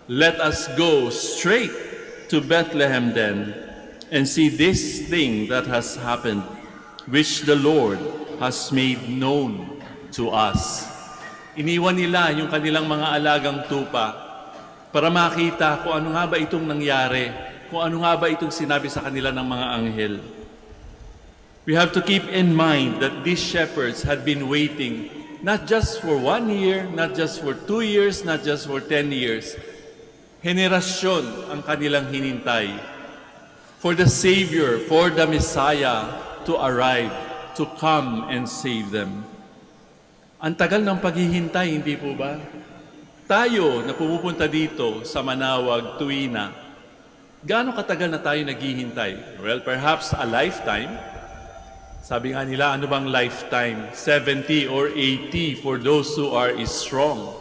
"Let us go straight to Bethlehem then, and see this thing that has happened, which the Lord has made known to us." Iniwan nila yung kanilang mga alagang tupa para makita kung ano nga ba itong nangyari, kung ano nga ba itong sinabi sa kanila ng mga anghel. We have to keep in mind that these shepherds had been waiting not just for 1 year, not just for 2 years, not just for 10 years. Henerasyon ang kanilang hinintay for the Savior, for the Messiah to arrive, to come and save them. Ang tagal ng paghihintay, hindi po ba? Tayo na pumupunta dito sa Manaoag tuwina, gaano katagal na tayo naghihintay? Well, perhaps a lifetime. Sabi nga nila, ano bang lifetime? 70 or 80 for those who are strong.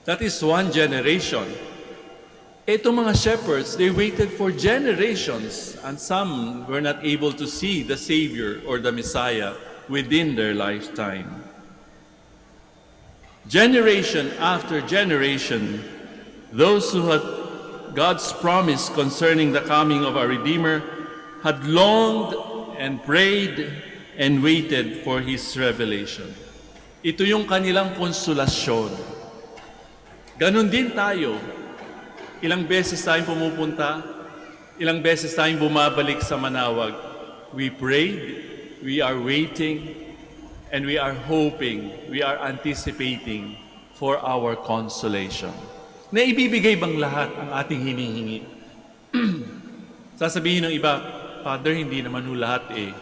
That is one generation. Itong mga shepherds, they waited for generations, and some were not able to see the Savior or the Messiah within their lifetime. Generation after generation, those who had God's promise concerning the coming of our Redeemer had longed and prayed and waited for His revelation. Ito yung kanilang konsolasyon. Ganon din tayo. Ilang beses tayong pumupunta, ilang beses tayong bumabalik sa Manaoag. We prayed, we are waiting, and we are hoping, we are anticipating for our consolation. Na ibibigay bang lahat ang ating hinihingi? Sasabihin ng iba, Father, hindi naman lahat eh.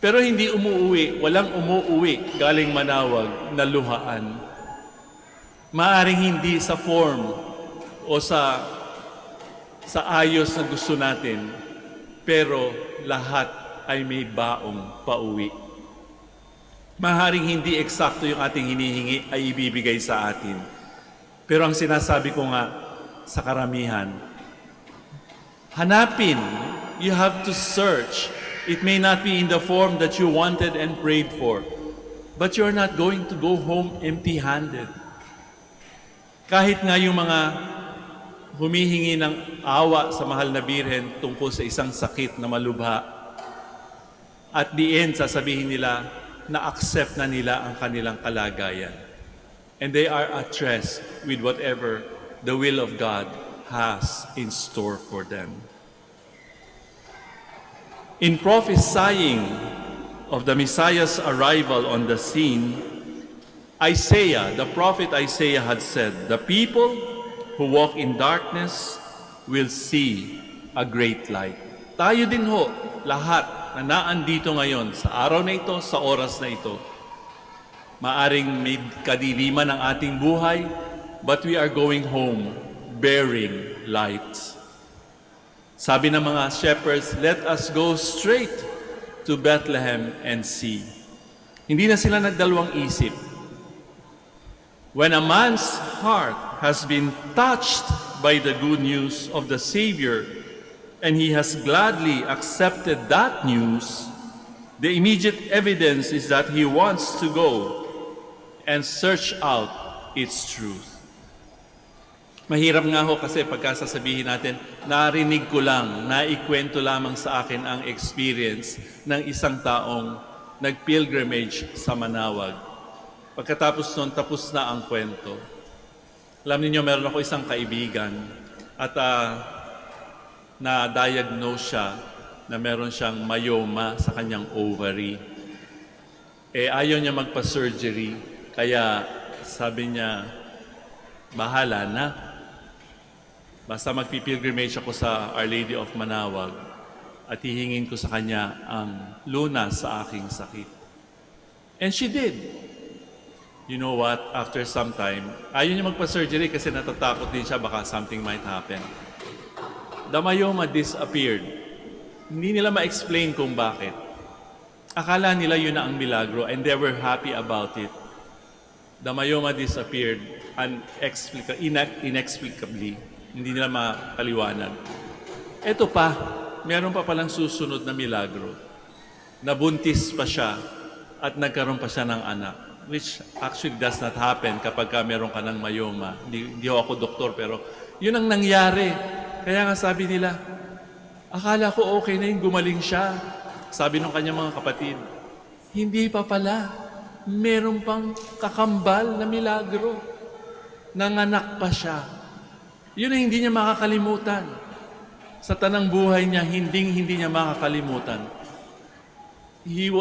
Pero hindi umuuwi, walang umuuwi galing Manaoag na luhaan. Maaring hindi sa form o sa ayos na gusto natin, pero lahat ay may baong pauwi. Maaaring hindi eksakto yung ating hinihingi ay ibibigay sa atin. Pero ang sinasabi ko nga sa karamihan, hanapin. You have to search. It may not be in the form that you wanted and prayed for, but you're not going to go home empty-handed. Kahit nga yung mga humihingi ng awa sa mahal na Birhen tungkol sa isang sakit na malubha, at the end, sasabihin nila, na-accept na nila ang kanilang kalagayan. And they are at rest with whatever the will of God has in store for them. In prophesying of the Messiah's arrival on the scene, Isaiah, the prophet Isaiah had said, "The people who walk in darkness will see a great light." Tayo din ho, lahat na naandito ngayon sa araw na ito, sa oras na ito, maaring may kadiliman ang ating buhay, but we are going home bearing light. Sabi ng mga shepherds, "Let us go straight to Bethlehem and see." Hindi na sila nagdalawang isip. When a man's heart has been touched by the good news of the Savior, and he has gladly accepted that news, the immediate evidence is that he wants to go and search out its truth. Mahirap nga ho kasi pagkasasabihin natin, narinig ko lang, naikwento lamang sa akin ang experience ng isang taong nag-pilgrimage sa Manaoag. Pagkatapos nun, tapos na ang kwento. Alam niyo, meron ako isang kaibigan at na-diagnose siya na meron siyang myoma sa kanyang ovary. Ayaw niya magpa-surgery, kaya sabi niya, bahala na. Basta magpipilgrimage ako sa Our Lady of Manaoag at hihingin ko sa kanya ang lunas sa aking sakit. And she did. You know what? After some time, ayaw niya magpa-surgery kasi natatakot din siya baka something might happen. The myoma disappeared. Hindi nila ma-explain kung bakit. Akala nila yun na ang milagro and they were happy about it. The myoma disappeared inexplicably. Hindi nila makaliwanag. Ito pa, meron pa palang susunod na milagro. Nabuntis pa siya at nagkaroon pa siya ng anak. Which actually does not happen kapag meron ka ng myoma. Hindi ako doktor pero yun ang nangyari. Kaya nga sabi nila, akala ko okay na yung gumaling siya. Sabi ng kanyang mga kapatid, hindi pa pala. Meron pang kakambal na milagro. Nanganak pa siya. Yun ang hindi niya makakalimutan. Sa tanang buhay niya, hindi niya makakalimutan.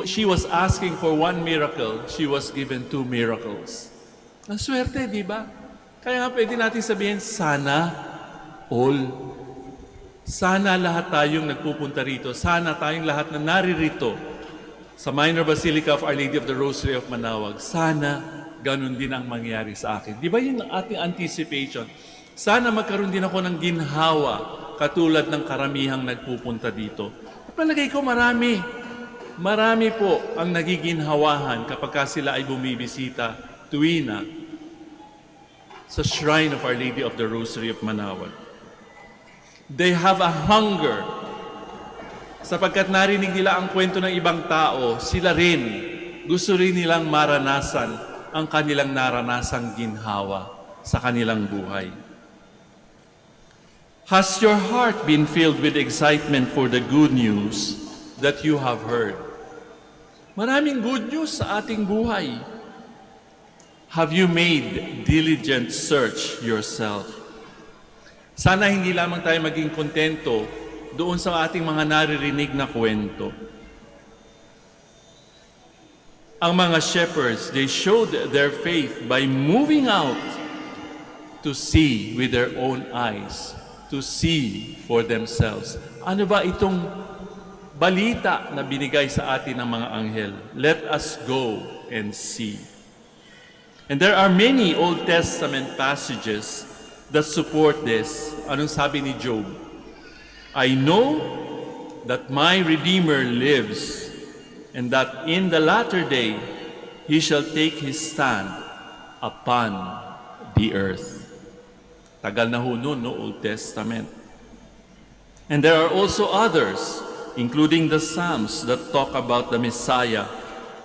She was asking for one miracle, she was given 2 miracles. Ang swerte, di ba? Kaya nga pwede natin sabihin, sana all. Sana lahat tayong nagpupunta rito, sana tayong lahat na naririto sa Minor Basilica of Our Lady of the Rosary of Manaoag, sana ganun din ang mangyari sa akin. Di ba yun ang ating anticipation? Sana magkaroon din ako ng ginhawa katulad ng karamihang nagpupunta dito. At palagay ko marami po ang nagiginhawahan kapag sila ay bumibisita tuwina sa Shrine of Our Lady of the Rosary of Manaoag. They have a hunger. Sapagkat narinig nila ang kwento ng ibang tao, sila rin gusto rin nilang maranasan ang kanilang naranasang ginhawa sa kanilang buhay. Has your heart been filled with excitement for the good news that you have heard? Maraming good news sa ating buhay. Have you made diligent search yourself? Sana hindi lamang tayo maging kontento doon sa ating mga naririnig na kwento. Ang mga shepherds, they showed their faith by moving out to see with their own eyes, to see for themselves. Ano ba itong balita na binigay sa atin ng mga anghel? Let us go and see. And there are many Old Testament passages that support this. Anong sabi ni Job? I know that my Redeemer lives, and that in the latter day he shall take his stand upon the earth. Tagal na ho nun, no? Old Testament. And there are also others, including the Psalms, that talk about the Messiah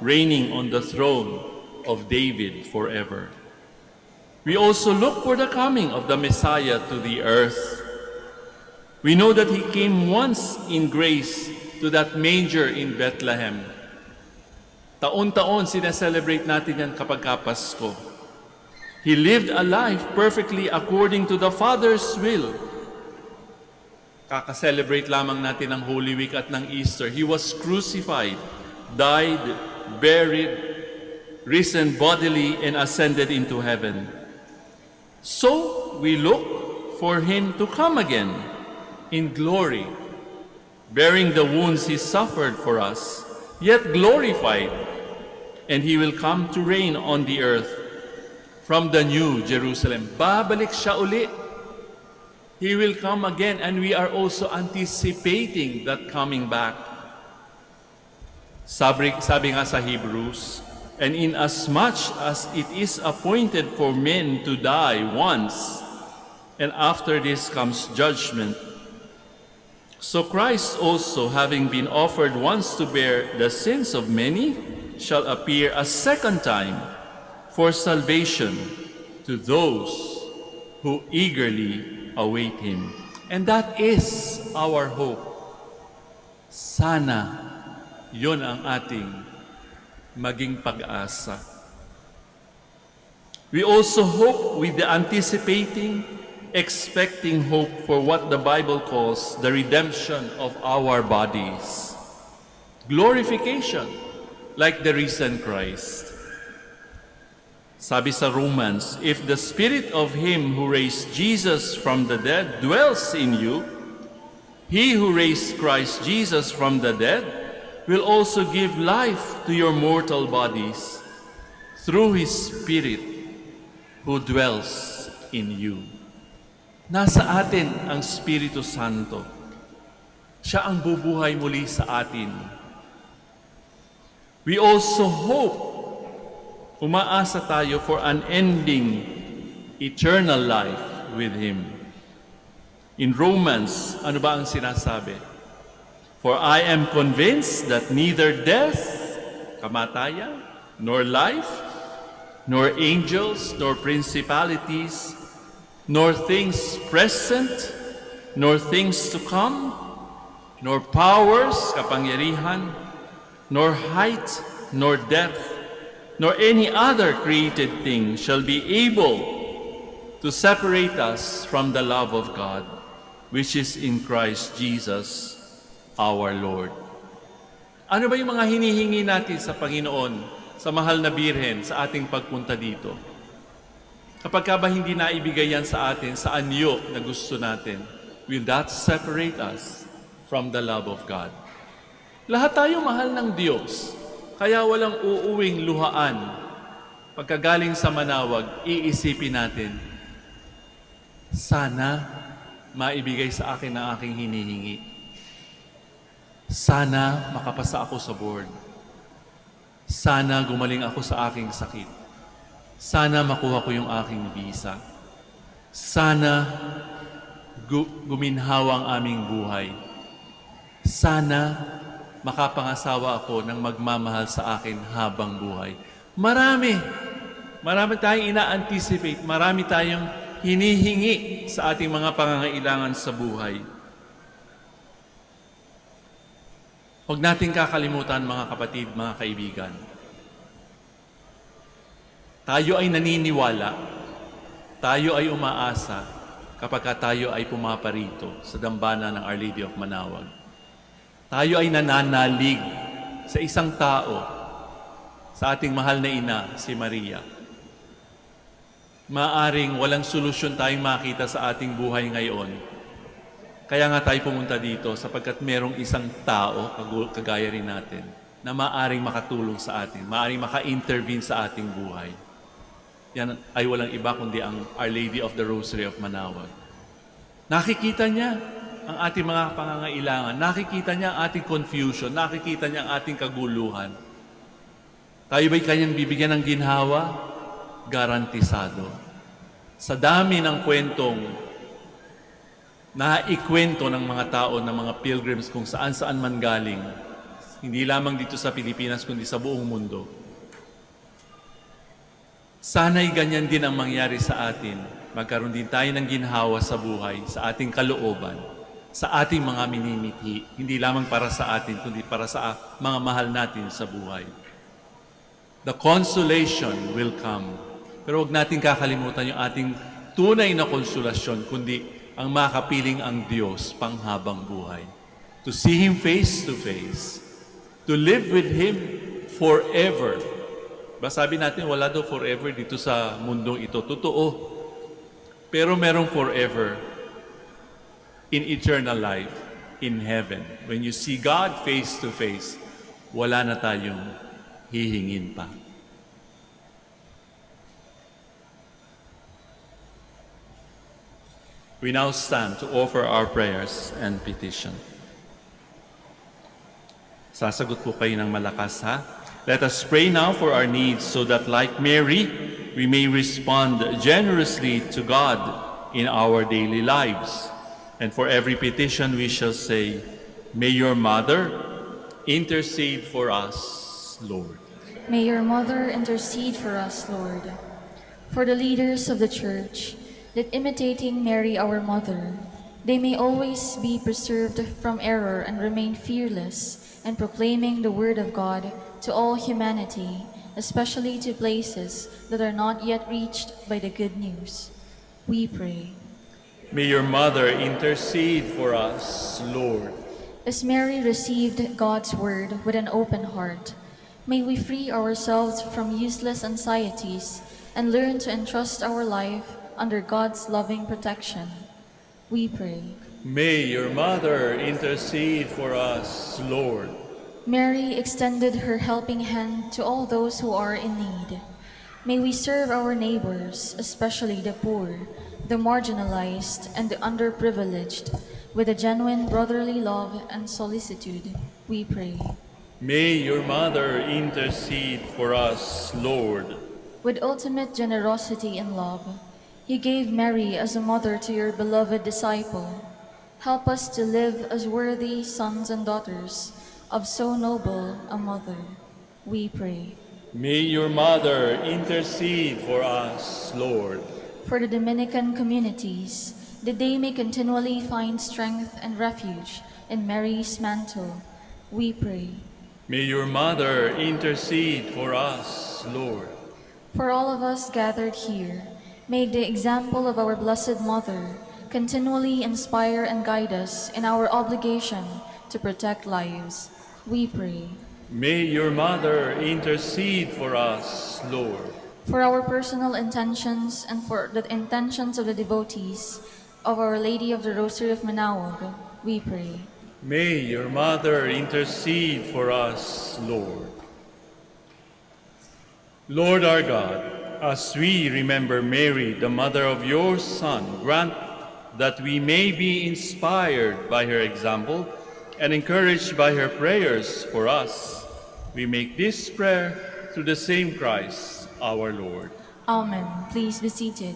reigning on the throne of David forever. We also look for the coming of the Messiah to the earth. We know that He came once in grace to that manger in Bethlehem. Taon-taon sineselebrate natin yan kapag Pasko. He lived a life perfectly according to the Father's will. Kakaselebrate lamang natin ang Holy Week at ng Easter. He was crucified, died, buried, risen bodily, and ascended into heaven. So we look for Him to come again in glory, bearing the wounds He suffered for us, yet glorified, and He will come to reign on the earth from the new Jerusalem. Babalik siya uli. He will come again, and we are also anticipating that coming back. Sabi nga sa Hebrews, and inasmuch as it is appointed for men to die once, and after this comes judgment, so Christ also, having been offered once to bear the sins of many, shall appear a second time for salvation to those who eagerly await Him. And that is our hope. Sana yun ang ating maging pag-asa. We also hope with the expecting hope for what the Bible calls the redemption of our bodies. Glorification, like the risen Christ. Sabi sa Romans, if the spirit of him who raised Jesus from the dead dwells in you, he who raised Christ Jesus from the dead will also give life to your mortal bodies through his spirit who dwells in you. Nasa atin ang Espiritu Santo. Siya ang bubuhay muli sa atin. We also hope, umaasa tayo for unending eternal life with Him. In Romans, ano ba ang sinasabi? For I am convinced that neither death, kamatayan, nor life, nor angels, nor principalities, nor things present, nor things to come, nor powers, kapangyarihan, nor height, nor depth, nor any other created thing shall be able to separate us from the love of God, which is in Christ Jesus our Lord. Ano ba yung mga hinihingi natin sa Panginoon, sa mahal na Birhen, sa ating pagpunta dito? Kapag ka ba hindi naibigay yan sa atin, sa anyo na gusto natin, will that separate us from the love of God? Lahat tayo mahal ng Diyos, kaya walang uuwing luhaan. Pagkagaling sa Manaoag, iisipin natin, sana maibigay sa akin ang aking hinihingi. Sana makapasa ako sa board. Sana gumaling ako sa aking sakit. Sana makuha ko yung aking visa. Sana guminhawa ang aming buhay. Sana makapangasawa ako ng magmamahal sa akin habang buhay. Marami tayong ina-anticipate, marami tayong hinihingi sa ating mga pangangailangan sa buhay. Huwag natin kakalimutan, mga kapatid, mga kaibigan. Tayo ay naniniwala, tayo ay umaasa kapag tayo ay pumaparito sa dambana ng Our Lady of Manaoag. Tayo ay nananalig sa isang tao, sa ating mahal na ina, si Maria. Maaring walang solusyon tayong makita sa ating buhay ngayon. Kaya nga tayo pumunta dito sapagkat merong isang tao, kagaya rin natin, na maaring makatulong sa atin, maaring maka-intervene sa ating buhay. Yan ay walang iba kundi ang Our Lady of the Rosary of Manaoag. Nakikita niya ang ating mga pangangailangan, nakikita niya ang ating confusion, nakikita niya ang ating kaguluhan. Tayo ba'y kanyang bibigyan ng ginhawa? Garantisado. Sa dami ng kwentong naikwento ng mga tao, ng mga pilgrims kung saan-saan man galing, hindi lamang dito sa Pilipinas kundi sa buong mundo. Sana'y ganyan din ang mangyari sa atin. Magkaroon din tayo ng ginhawa sa buhay, sa ating kalooban, sa ating mga minimithi, hindi lamang para sa atin, kundi para sa mga mahal natin sa buhay. The consolation will come. Pero huwag natin kakalimutan yung ating tunay na konsolasyon, kundi ang makapiling ang Diyos panghabang buhay. To see Him face to face. To live with Him forever. Ba sabi natin, wala daw forever dito sa mundong ito. Totoo. Pero merong forever in eternal life, in heaven. When you see God face to face, wala na tayong hihingin pa. We now stand to offer our prayers and petition. Sasagot po kayo ng malakas, ha? Let us pray now for our needs so that like Mary, we may respond generously to God in our daily lives. And for every petition we shall say, may your mother intercede for us, Lord. May your mother intercede for us, Lord. For the leaders of the Church, that imitating Mary our mother, they may always be preserved from error and remain fearless in proclaiming the word of God to all humanity, especially to places that are not yet reached by the good news. We pray. May your mother intercede for us, Lord. As Mary received God's word with an open heart, may we free ourselves from useless anxieties and learn to entrust our life under God's loving protection. We pray. May your mother intercede for us, Lord. Mary extended her helping hand to all those who are in need. May we serve our neighbors, especially the poor, the marginalized, and the underprivileged, with a genuine brotherly love and solicitude. We pray. May your mother intercede for us, Lord. With ultimate generosity and love, you gave Mary as a mother to your beloved disciple. Help us to live as worthy sons and daughters of so noble a mother. We pray. May your mother intercede for us, Lord. For the Dominican communities, that they may continually find strength and refuge in Mary's mantle, we pray. May your mother intercede for us, Lord. For all of us gathered here, may the example of our Blessed Mother continually inspire and guide us in our obligation to protect lives. We pray. May your mother intercede for us, Lord. For our personal intentions and for the intentions of the devotees of Our Lady of the Rosary of Manaoag, we pray. May your mother intercede for us, Lord. Lord our God, as we remember Mary, the mother of your Son, grant that we may be inspired by her example and encouraged by her prayers for us. We make this prayer through the same Christ, our Lord. Amen. Please be seated.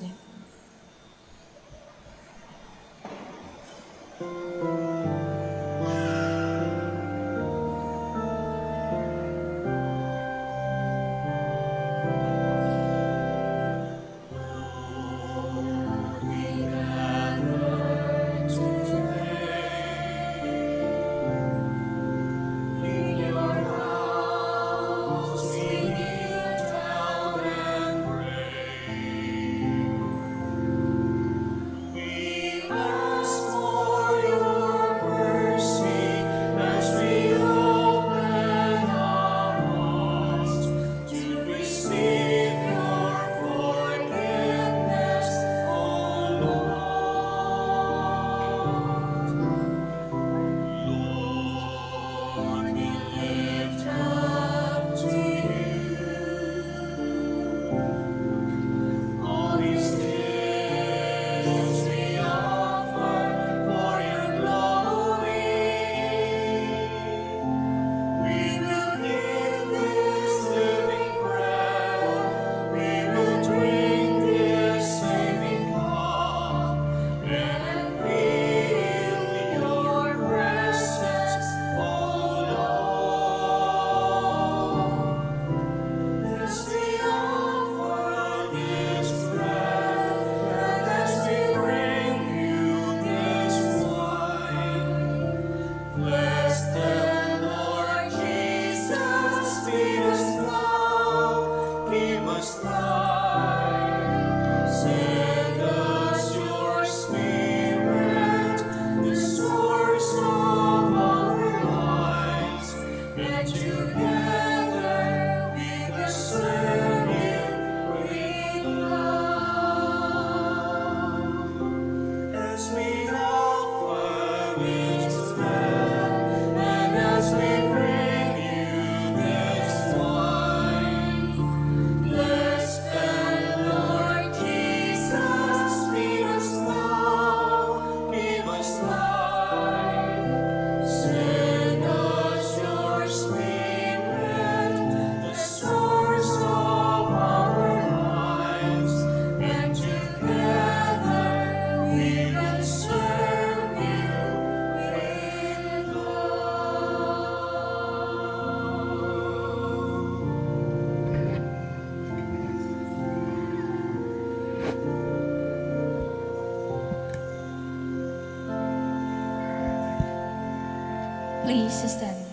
Please stand.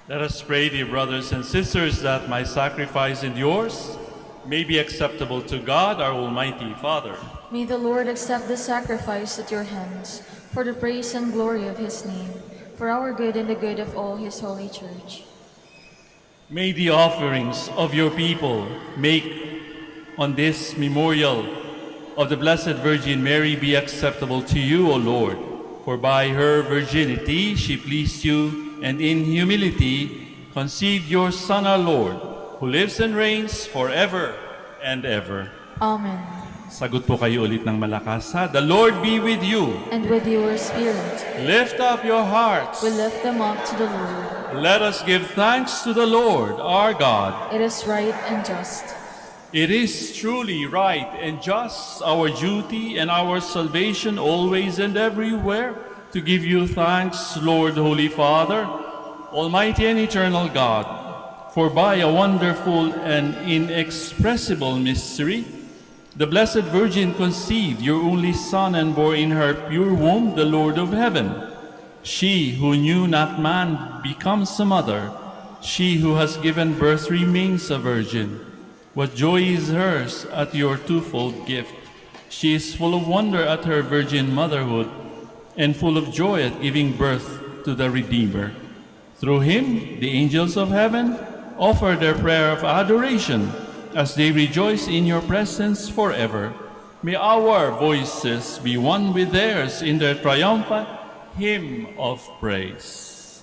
Let us pray, dear brothers and sisters, that my sacrifice and yours may be acceptable to God, our Almighty Father. May the Lord accept the sacrifice at your hands for the praise and glory of his name, for our good and the good of all his holy church. May the offerings of your people make on this memorial of the Blessed Virgin Mary be acceptable to you, O Lord. For by her virginity she pleased you, and in humility conceived your Son, our Lord, who lives and reigns forever and ever. Amen. Sagot po kayo ulit ng malakas, ha? The Lord be with you. And with your spirit, Lift up your hearts. we lift them up to the Lord. Let us give thanks to the Lord, our God. It is right and just. It is truly right and just, our duty and our salvation always and everywhere, to give you thanks, Lord, Holy Father, Almighty and eternal God, for by a wonderful and inexpressible mystery, the Blessed Virgin conceived your only Son and bore in her pure womb the Lord of heaven. She who knew not man becomes a mother. She who has given birth remains a virgin. What joy is hers at your twofold gift. She is full of wonder at her virgin motherhood and full of joy at giving birth to the Redeemer. Through him, the angels of heaven offer their prayer of adoration as they rejoice in your presence forever. May our voices be one with theirs in their triumphant hymn of praise.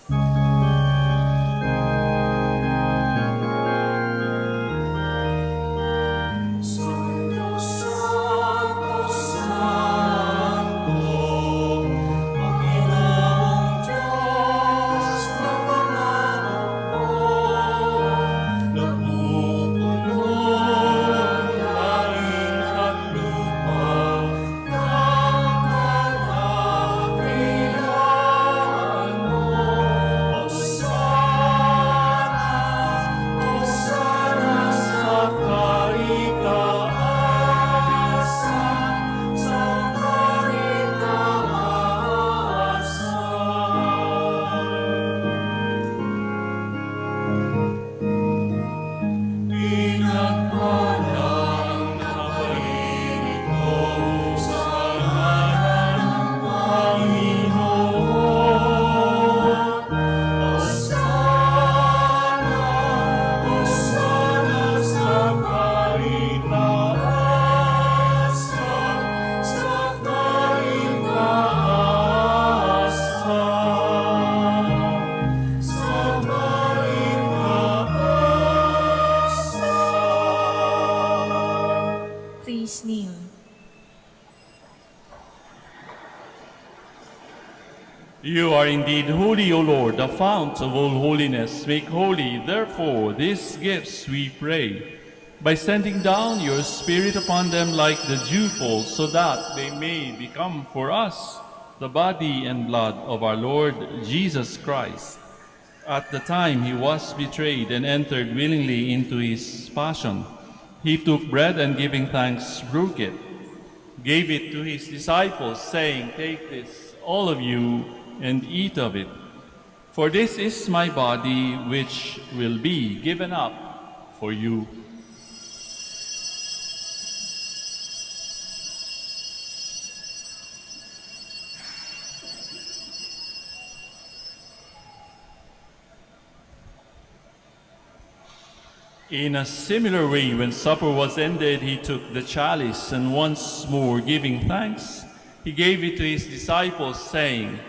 Please kneel. You are indeed holy, O Lord, the fount of all holiness. Make holy, therefore, these gifts, we pray, by sending down your Spirit upon them like the dewfall, so that they may become for us the body and blood of our Lord Jesus Christ. At the time he was betrayed and entered willingly into his passion, he took bread and giving thanks, broke it, gave it to his disciples, saying, "Take this, all of you, and eat of it. For this is my body, which will be given up for you." In a similar way, when supper was ended, he took the chalice, and once more giving thanks, he gave it to his disciples, saying,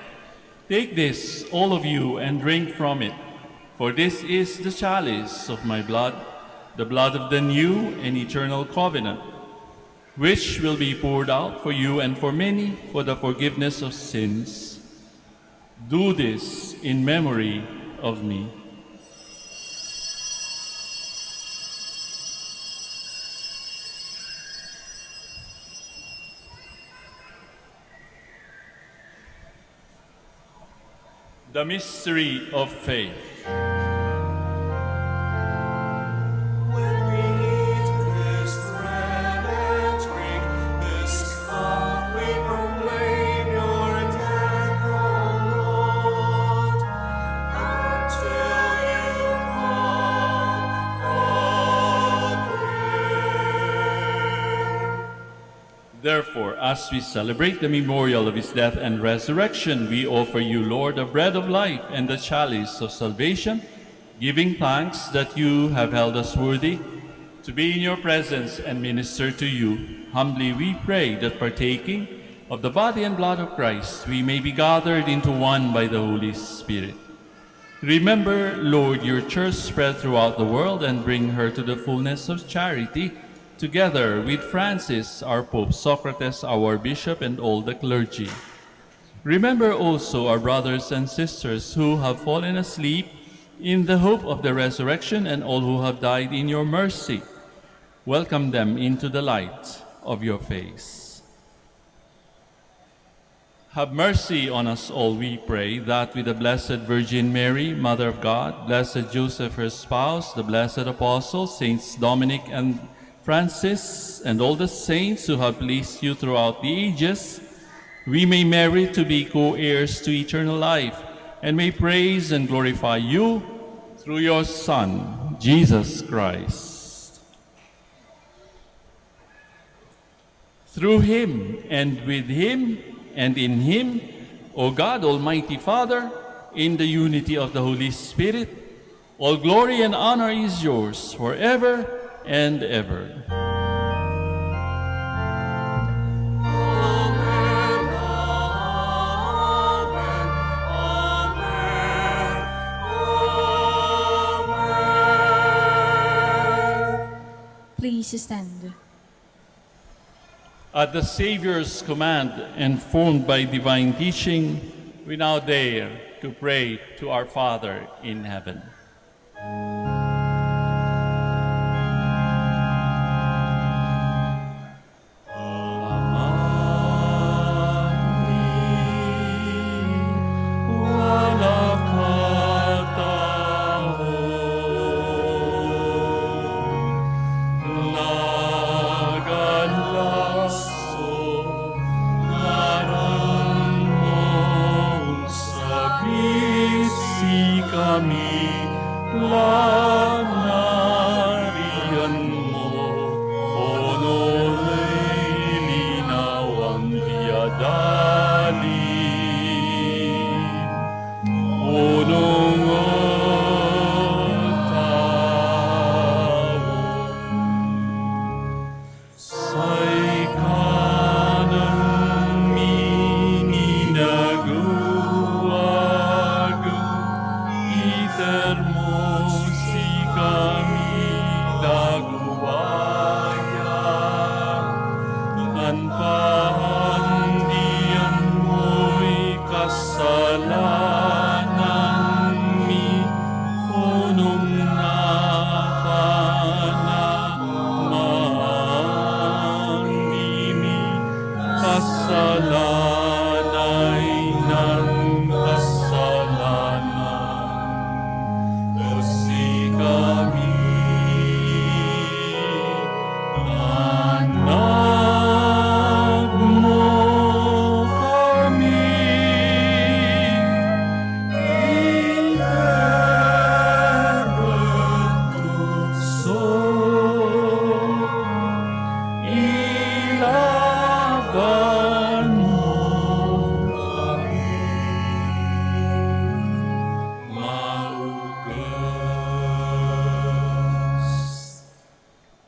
"Take this, all of you, and drink from it, for this is the chalice of my blood, the blood of the new and eternal covenant, which will be poured out for you and for many for the forgiveness of sins. Do this in memory of me." The mystery of faith. When we eat this bread and drink this cup, we proclaim your death, O Lord, until Therefore, as we celebrate the memorial of his death and resurrection, we offer you, Lord, the bread of life and the chalice of salvation, giving thanks that you have held us worthy to be in your presence and minister to you. Humbly we pray that partaking of the body and blood of Christ, we may be gathered into one by the Holy Spirit. Remember, Lord, your church spread throughout the world and bring her to the fullness of charity, together with Francis, our Pope, Socrates, our Bishop, and all the clergy. Remember also our brothers and sisters who have fallen asleep in the hope of the resurrection and all who have died in your mercy. Welcome them into the light of your face. Have mercy on us all, we pray, that with the Blessed Virgin Mary, Mother of God, Blessed Joseph, her spouse, the blessed apostles, Saints Dominic and Francis, and all the saints who have pleased you throughout the ages, we may merit to be co-heirs to eternal life, and may praise and glorify you through your Son, Jesus Christ. Through him, and with him, and in him, O God, Almighty Father, in the unity of the Holy Spirit, all glory and honor is yours forever and ever. Amen, amen, amen, amen. Please stand. At the Savior's command and formed by divine teaching, we now dare to pray to our Father in heaven.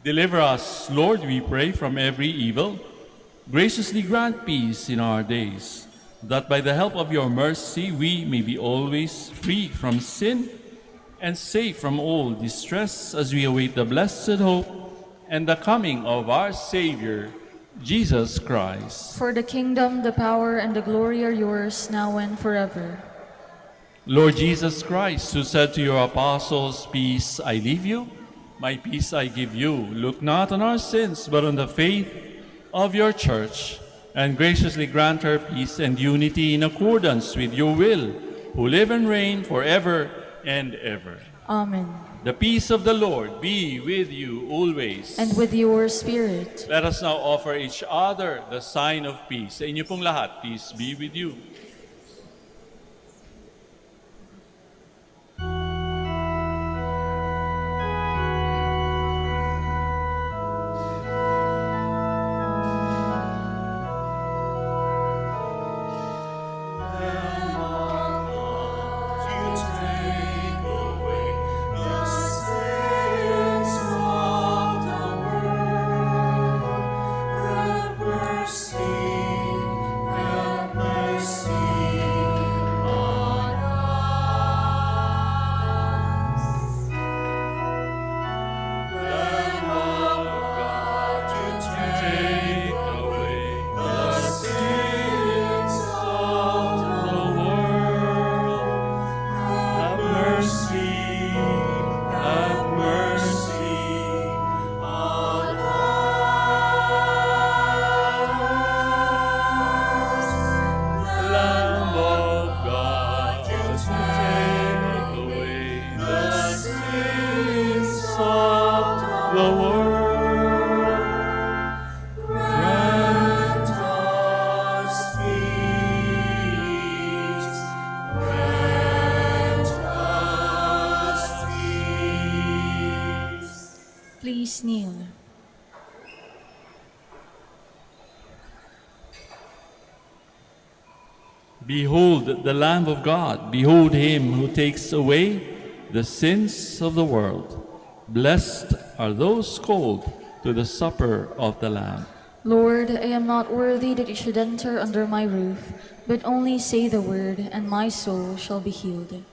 Deliver us, Lord, we pray, from every evil. Graciously grant peace in our days, that by the help of your mercy we may be always free from sin and safe from all distress as we await the blessed hope and the coming of our Savior, Jesus Christ. For the kingdom, the power, and the glory are yours, now and forever. Lord Jesus Christ, who said to your apostles, "Peace I leave you, my peace I give you," look not on our sins, but on the faith of your church, and graciously grant her peace and unity in accordance with your will, who live and reign forever and ever. Amen. The peace of the Lord be with you always. And with your spirit. Let us now offer each other the sign of peace. Sa inyo pong lahat, peace be with you. the world. Grant us peace. Grant us peace. Please kneel. Behold the Lamb of God. Behold him who takes away the sins of the world. Blessed are those called to the supper of the Lamb. Lord, I am not worthy that you should enter under my roof, but only say the word, and my soul shall be healed.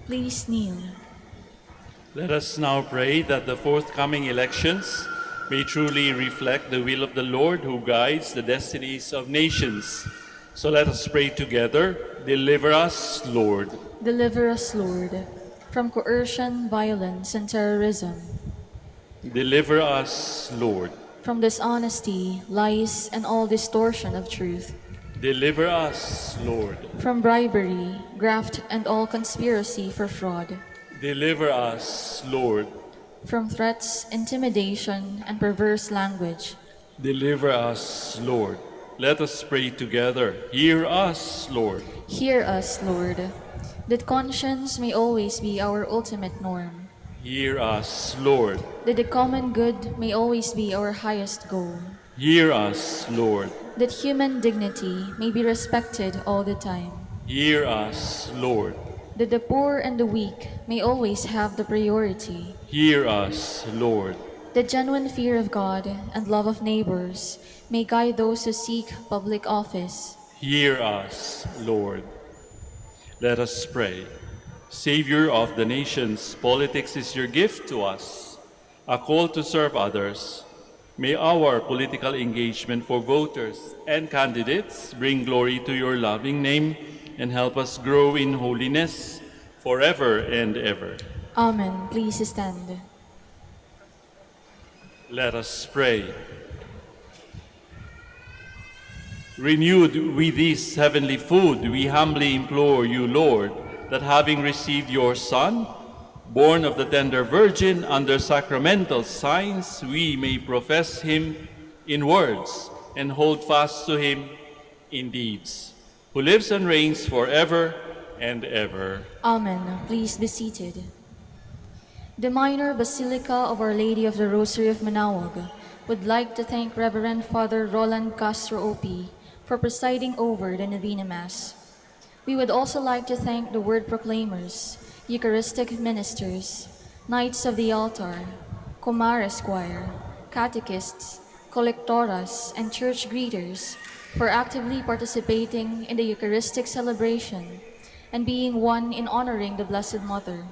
Please kneel. Let us now pray that the forthcoming elections may truly reflect the will of the Lord who guides the destinies of nations. So let us pray together. Deliver us, Lord. Deliver us, Lord, from coercion, violence, and terrorism, Deliver us, Lord. from dishonesty, lies, and all distortion of truth, Deliver us, Lord. from bribery, graft, and all conspiracy for fraud, Deliver us, Lord. from threats, intimidation, and perverse language. Deliver us, Lord. Let us pray together. Hear us, Lord. Hear us, Lord, that conscience may always be our ultimate norm, Hear us, Lord. that the common good may always be our highest goal, Hear us, Lord. that human dignity may be respected all the time, Hear us, Lord. that the poor and the weak may always have the priority, Hear us, Lord. that genuine fear of God and love of neighbors may guide those who seek public office. Hear us, Lord. Let us pray. Savior of the nations, politics is your gift to us, a call to serve others. May our political engagement for voters and candidates bring glory to your loving name and help us grow in holiness forever and ever. Amen. Please stand. Let us pray. Renewed with this heavenly food, we humbly implore you, Lord, that having received your Son, born of the tender Virgin under sacramental signs, we may profess him in words and hold fast to him in deeds, who lives and reigns forever and ever. Amen. Please be seated. The Minor Basilica of Our Lady of the Rosary of Manaoag would like to thank Reverend Father Roland Castro OP for presiding over the Novena Mass. We would also like to thank the Word Proclaimers, Eucharistic Ministers, Knights of the Altar, Comares Choir, Catechists, Collectoras, and Church Greeters for actively participating in the Eucharistic celebration and being one in honoring the Blessed Mother.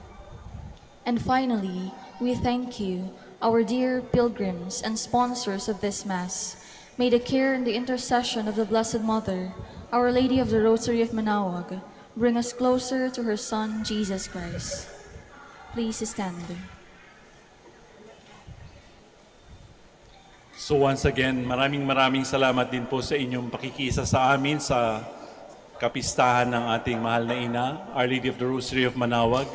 And finally, we thank you, our dear pilgrims and sponsors of this Mass. May the care and the intercession of the Blessed Mother, Our Lady of the Rosary of Manaoag, bring us closer to her Son, Jesus Christ. Please stand. So once again, maraming salamat din po sa inyong pakikiisa sa amin sa kapistahan ng ating mahal na ina, Our Lady of the Rosary of Manaoag,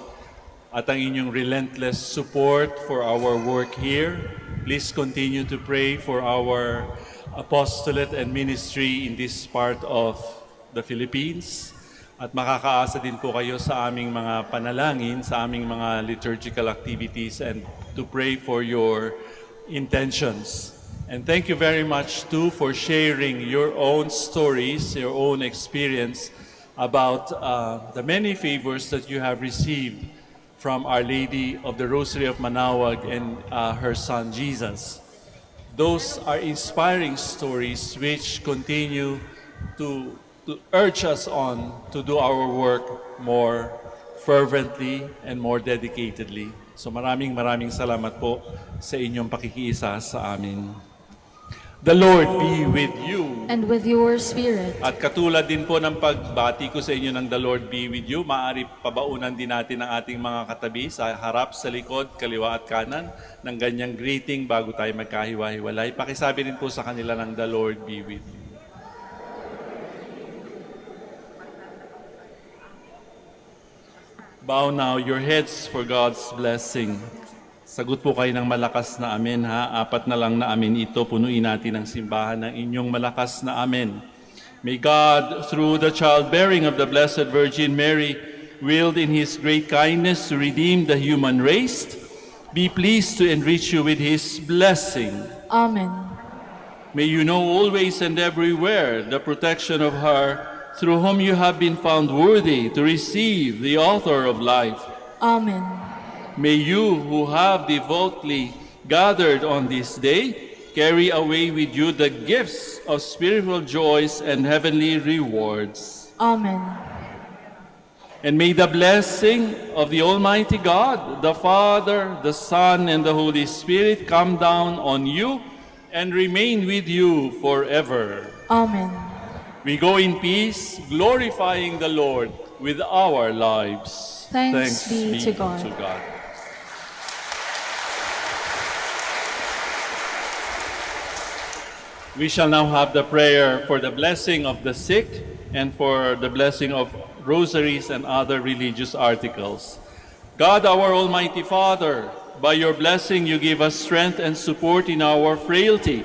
at ang inyong relentless support for our work here. Please continue to pray for our apostolate and ministry in this part of the Philippines. At makakaasa din po kayo sa aming mga panalangin, sa aming mga liturgical activities, and to pray for your intentions. And thank you very much too for sharing your own stories, your own experience about the many favors that you have received from Our Lady of the Rosary of Manaoag and her Son Jesus. Those are inspiring stories which continue to urge us on to do our work more fervently and more dedicatedly. So maraming salamat po sa inyong pakikiisa sa amin. The Lord be with you. And with your spirit. At katulad din po ng pagbati ko sa inyo ng The Lord be with you, maaari pabaunan din natin ang ating mga katabi sa harap, sa likod, kaliwa at kanan ng ganyang greeting bago tayo magkahiwa-hiwalay. Pakisabi rin po sa kanila ng The Lord be with you. Bow now your heads for God's blessing. Sagot po kayo ng malakas na amen ha. 4 na lang na amen ito. Punuin natin ang simbahan ng inyong malakas na amen. May God, through the childbearing of the Blessed Virgin Mary, willed in His great kindness to redeem the human race, be pleased to enrich you with His blessing. Amen. May you know always and everywhere the protection of her, through whom you have been found worthy to receive the author of life. Amen. May you who have devoutly gathered on this day carry away with you the gifts of spiritual joys and heavenly rewards. Amen. And may the blessing of the Almighty God, the Father, the Son, and the Holy Spirit come down on you and remain with you forever. Amen. We go in peace, glorifying the Lord with our lives. Thanks be to God. We shall now have the prayer for the blessing of the sick and for the blessing of rosaries and other religious articles. God, our Almighty Father, by your blessing you give us strength and support in our frailty.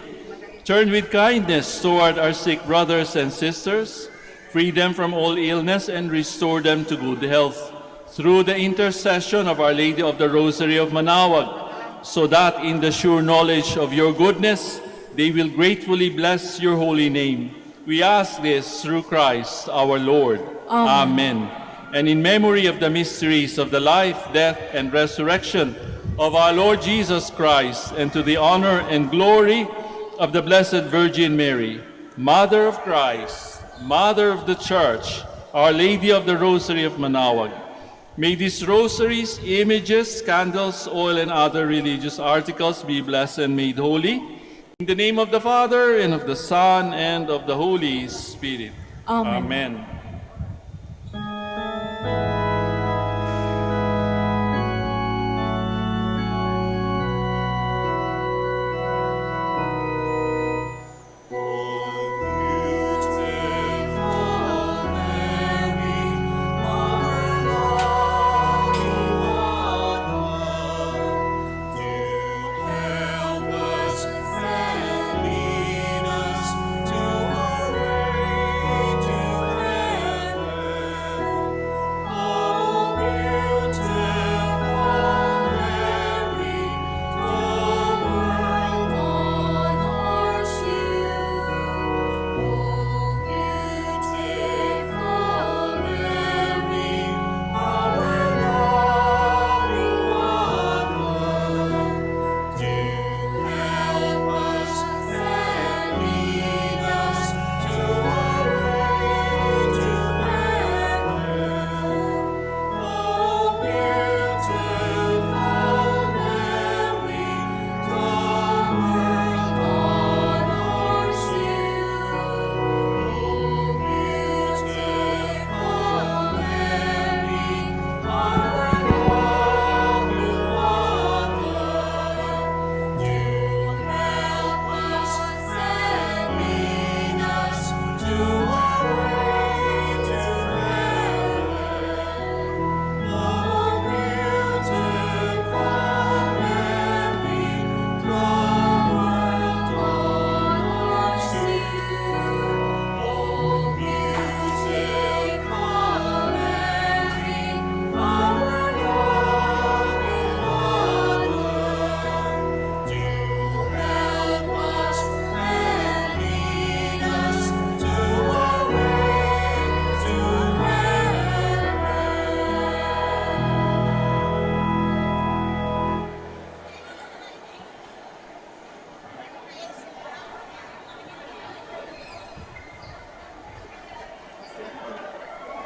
Turn with kindness toward our sick brothers and sisters, free them from all illness, and restore them to good health. Through the intercession of Our Lady of the Rosary of Manaoag, so that in the sure knowledge of your goodness, they will gratefully bless your holy name. We ask this through Christ our Lord. Amen. Amen. And in memory of the mysteries of the life, death, and resurrection of our Lord Jesus Christ, and to the honor and glory of the Blessed Virgin Mary, Mother of Christ, Mother of the Church, Our Lady of the Rosary of Manaoag, may these rosaries, images, candles, oil, and other religious articles be blessed and made holy. In the name of the Father, and of the Son, and of the Holy Spirit. Amen. Amen.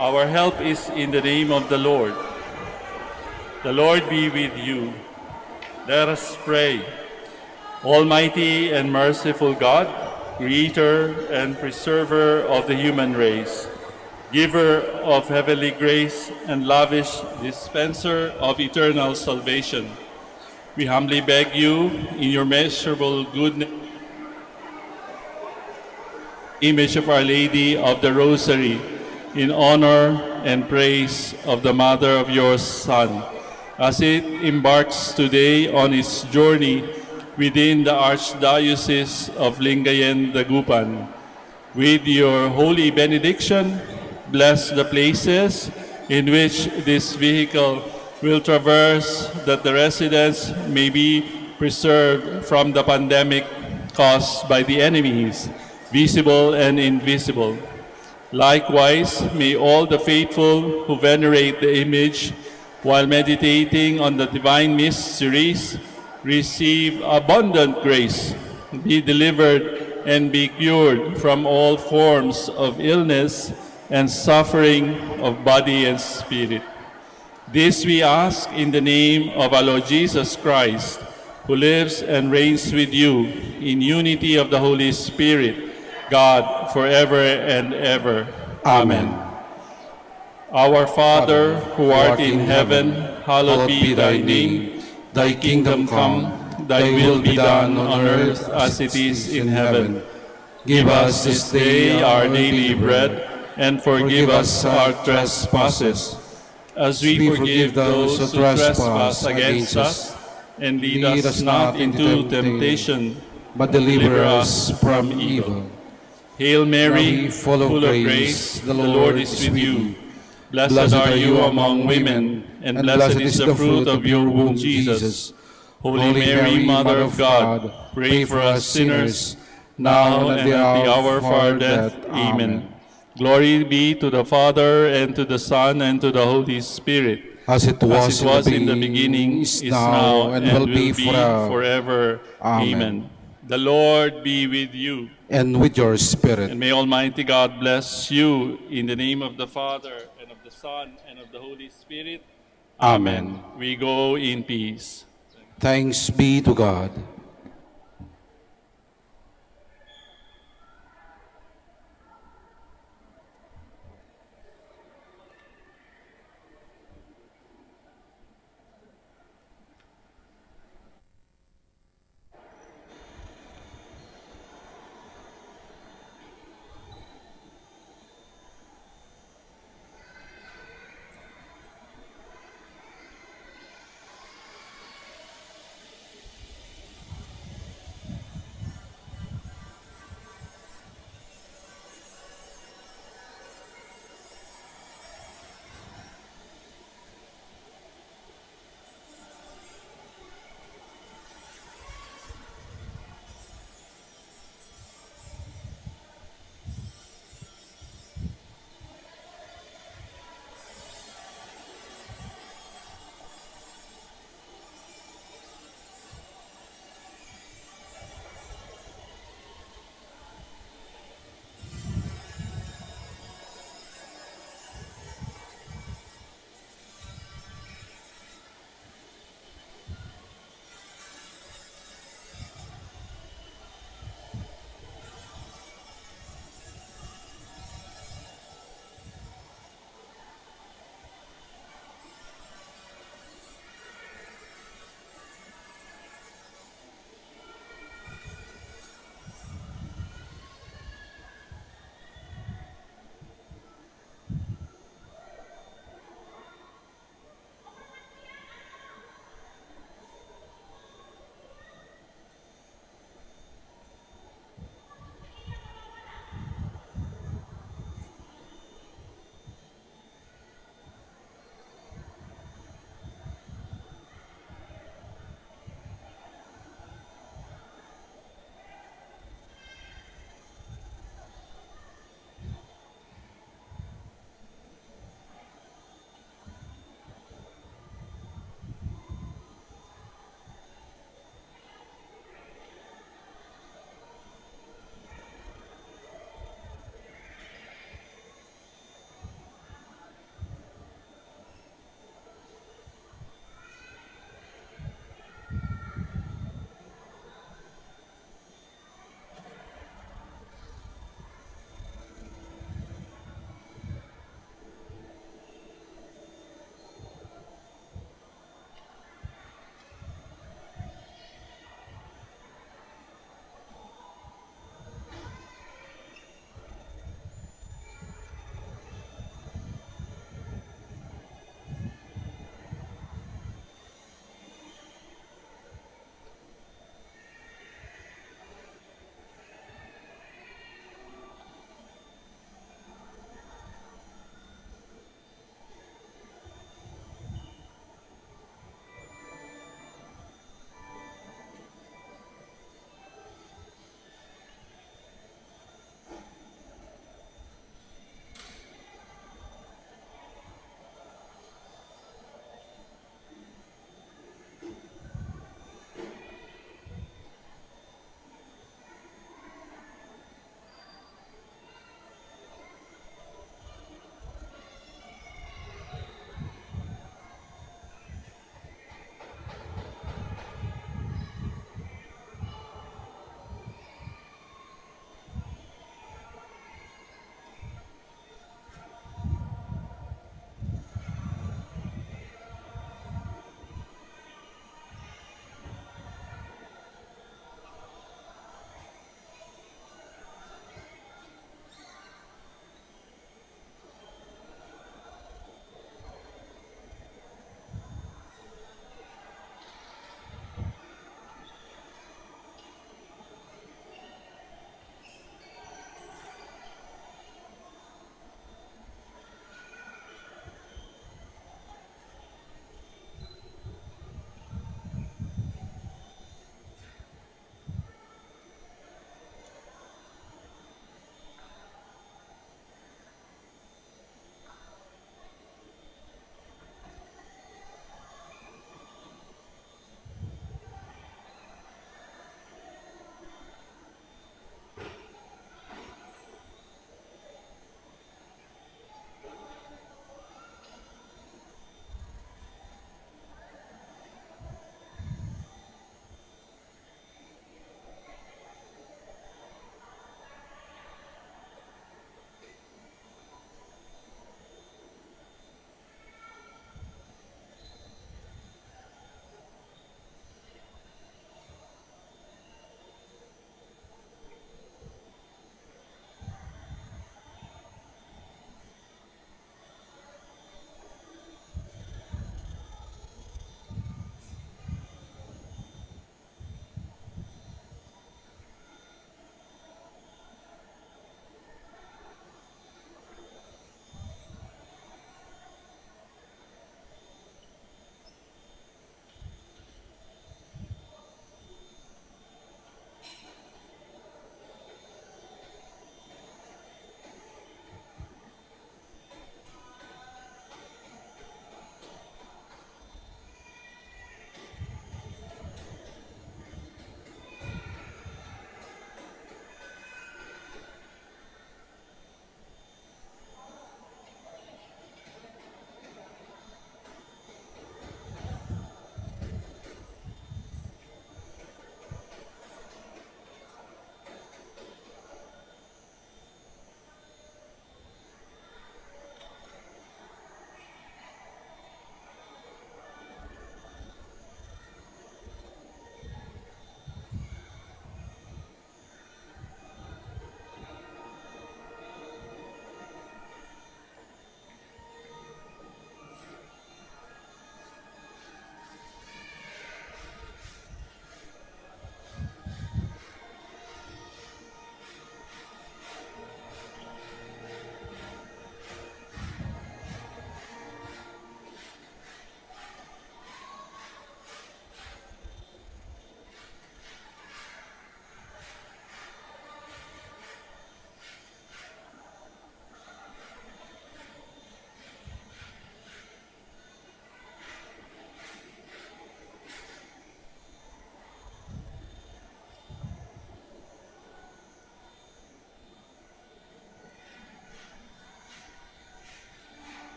Our help is in the name of the Lord. The Lord be with you. Let us pray. Almighty and merciful God, Creator and Preserver of the human race, Giver of heavenly grace and lavish dispenser of eternal salvation, we humbly beg you in your measurable goodness, image of Our Lady of the Rosary, in honor and praise of the Mother of your Son, as it embarks today on its journey within the Archdiocese of Lingayen-Dagupan. With your holy benediction, bless the places in which this vehicle will traverse, that the residents may be preserved from the pandemic caused by the enemies, visible and invisible. Likewise, may all the faithful who venerate the image while meditating on the divine mysteries receive abundant grace, be delivered and be cured from all forms of illness, and suffering of body and spirit. This we ask in the name of our Lord Jesus Christ, who lives and reigns with you in unity of the Holy Spirit, God, forever and ever. Amen. Our Father, who art in heaven, hallowed be thy name. Thy kingdom come, thy will be done on earth as it is in heaven. Give us this day our daily bread, and forgive us our trespasses, as we forgive those who trespass against us. And lead us not into temptation, but deliver us from evil. Hail Mary, full of grace, the Lord is with you. Blessed are you among women, and blessed is the fruit of your womb, Jesus. Holy Mary, Mother of God, pray for us sinners, now and at the hour of our death. Amen. Glory be to the Father, and to the Son, and to the Holy Spirit. As it was in the beginning, is now, and will be forever. Amen. The Lord be with you. And with your spirit. And may Almighty God bless you in the name of the Father, and of the Son, and of the Holy Spirit. Amen. We go in peace. Thanks be to God.